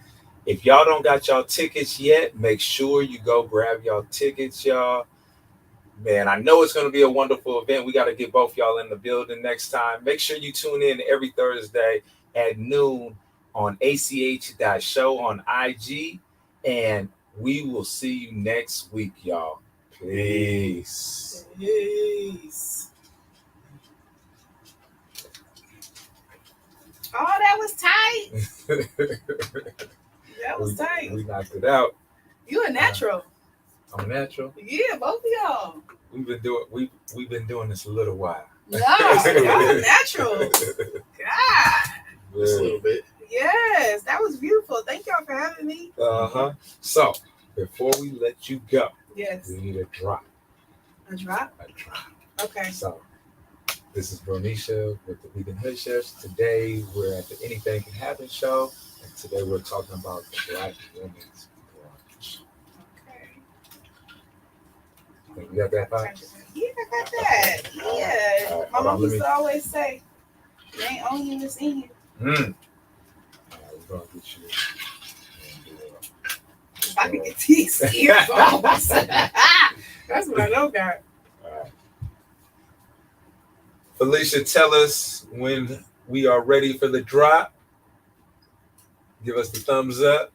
If y'all don't got y'all tickets yet, make sure you go grab y'all tickets, y'all. Man, I know it's going to be a wonderful event. We got to get both y'all in the building next time. Make sure you tune in every Thursday at noon on ach.show on IG. And we will see you next week, y'all. Peace. Peace. Oh, that was tight. That was tight. We knocked it out. You a natural. I'm a natural. Yeah, both of y'all. We've been doing this a little while. No, y'all natural. God. Just a little bit. Yes, that was beautiful. Thank y'all for having me. So before we let you go, yes, we need a drop. A drop? A drop. Okay. So this is Ronnishia with the Vegan Hood Chefs. Today we're at the Anything Can Happen show, and today we're talking about the Black Women's Brunch. You got that, Pops? Yeah, I got that. Yeah. All right, my mom used to always say, "You ain't on you, it's in you." All right, we're gonna get you. If I could get these earphones. That's what I know, God. All right. Felicia, tell us when we are ready for the drop. Give us the thumbs up.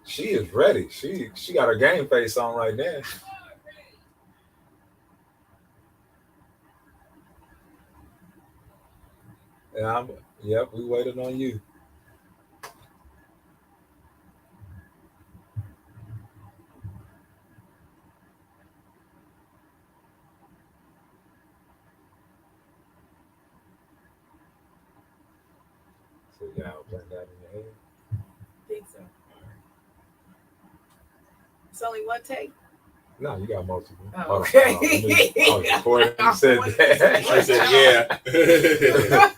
She is ready. She got her game face on right now. And we waiting on you. So you gotta blend that in your head. I think so. It's only one take. No, you got multiple. Oh, okay. I was recording. You said that. I said,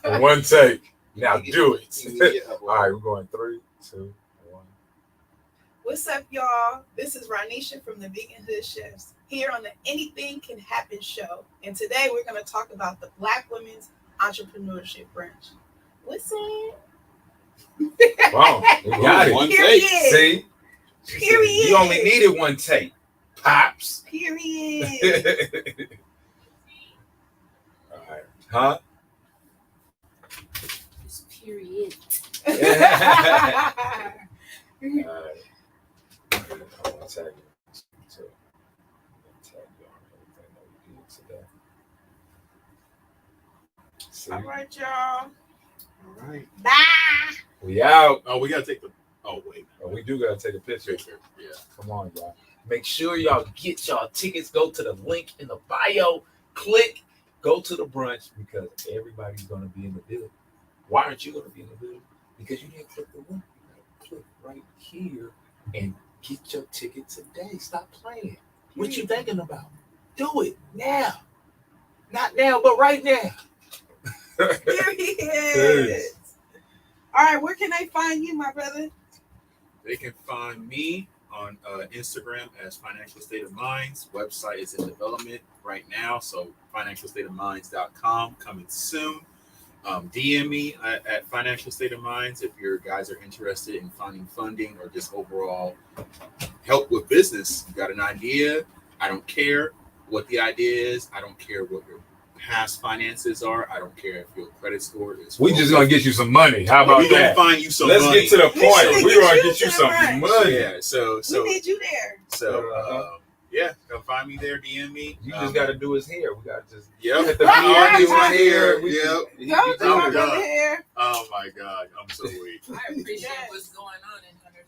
yeah. In one take. Now You do can it. get up All right, we're going 3, 2, 1. What's up, y'all? This is Ronnishia from the Vegan Hood Chefs here on the Anything Can Happen show. And today we're going to talk about the Black Women's Entrepreneurship Brunch. What's up? Wow, we got it. One Period. take. See? Period. You only needed one take. Pops. Period. All right. Huh? It's period. All right. I'm gonna tag you. So, tag you on everything that we did today. See? All right, y'all. All right. Bye. We out. Oh, we gotta take the. Oh wait. Oh, we do gotta take a picture. Yeah. Come on, y'all. Make sure y'all get y'all tickets. Go to the link in the bio. Click. Go to the brunch because everybody's gonna be in the building. Why aren't you gonna be in the building? Because you didn't click the link. You gotta click right here and get your ticket today. Stop playing. What you thinking about? Do it now. Not now, but right now. Period. All right, where can they find you, my brother? They can find me on Instagram as Financial State of Minds. Website is in development right now, so financialstateofminds.com coming soon. DM me at Financial State of Minds if your guys are interested in finding funding or just overall help with business. You got an idea? I don't care what the idea is. I don't care what your past finances are. I don't care if your credit score is. We just gonna get you some money. How about We're gonna that? find you some Let's money. get to the point. We're gonna get you to some the brunch. money. Yeah, so We need you there. yeah, come find me there. DM me. You just gotta do his hair. We gotta just Yep. hit the Right, PR right, do right. his hair. Yep. Go to my done. brother here. Oh my God, I'm so weak. I appreciate what's going on in Hunter.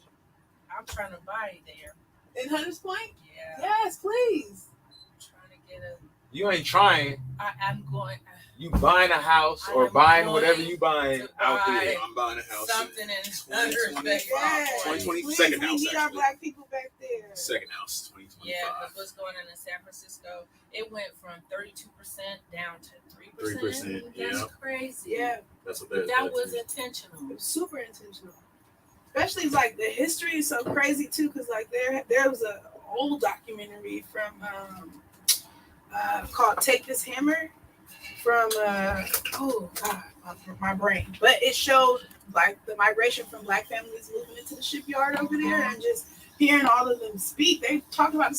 I'm trying to buy there. In Hunter's Point? Yeah. Yes, please. I'm trying to get a. You ain't trying. I'm going. You buying a house or I'm buying going whatever you buying to out buy there. I'm buying a house. Something in 2020. Hunter's Yes. 2020 Please, second we house, need our actually. black people back there. Second house, 2025. Yeah, because what's going on in San Francisco, it went from 32% down to 3%. 3%, That's yeah. crazy. Yeah, That's what But that was intentional. it's super intentional. Especially like the history is so crazy too, because like there was a old documentary from called "Take This Hammer" from oh god, my brain. But it showed like the migration from black families moving into the shipyard over there, and just hearing all of them speak. They talked about the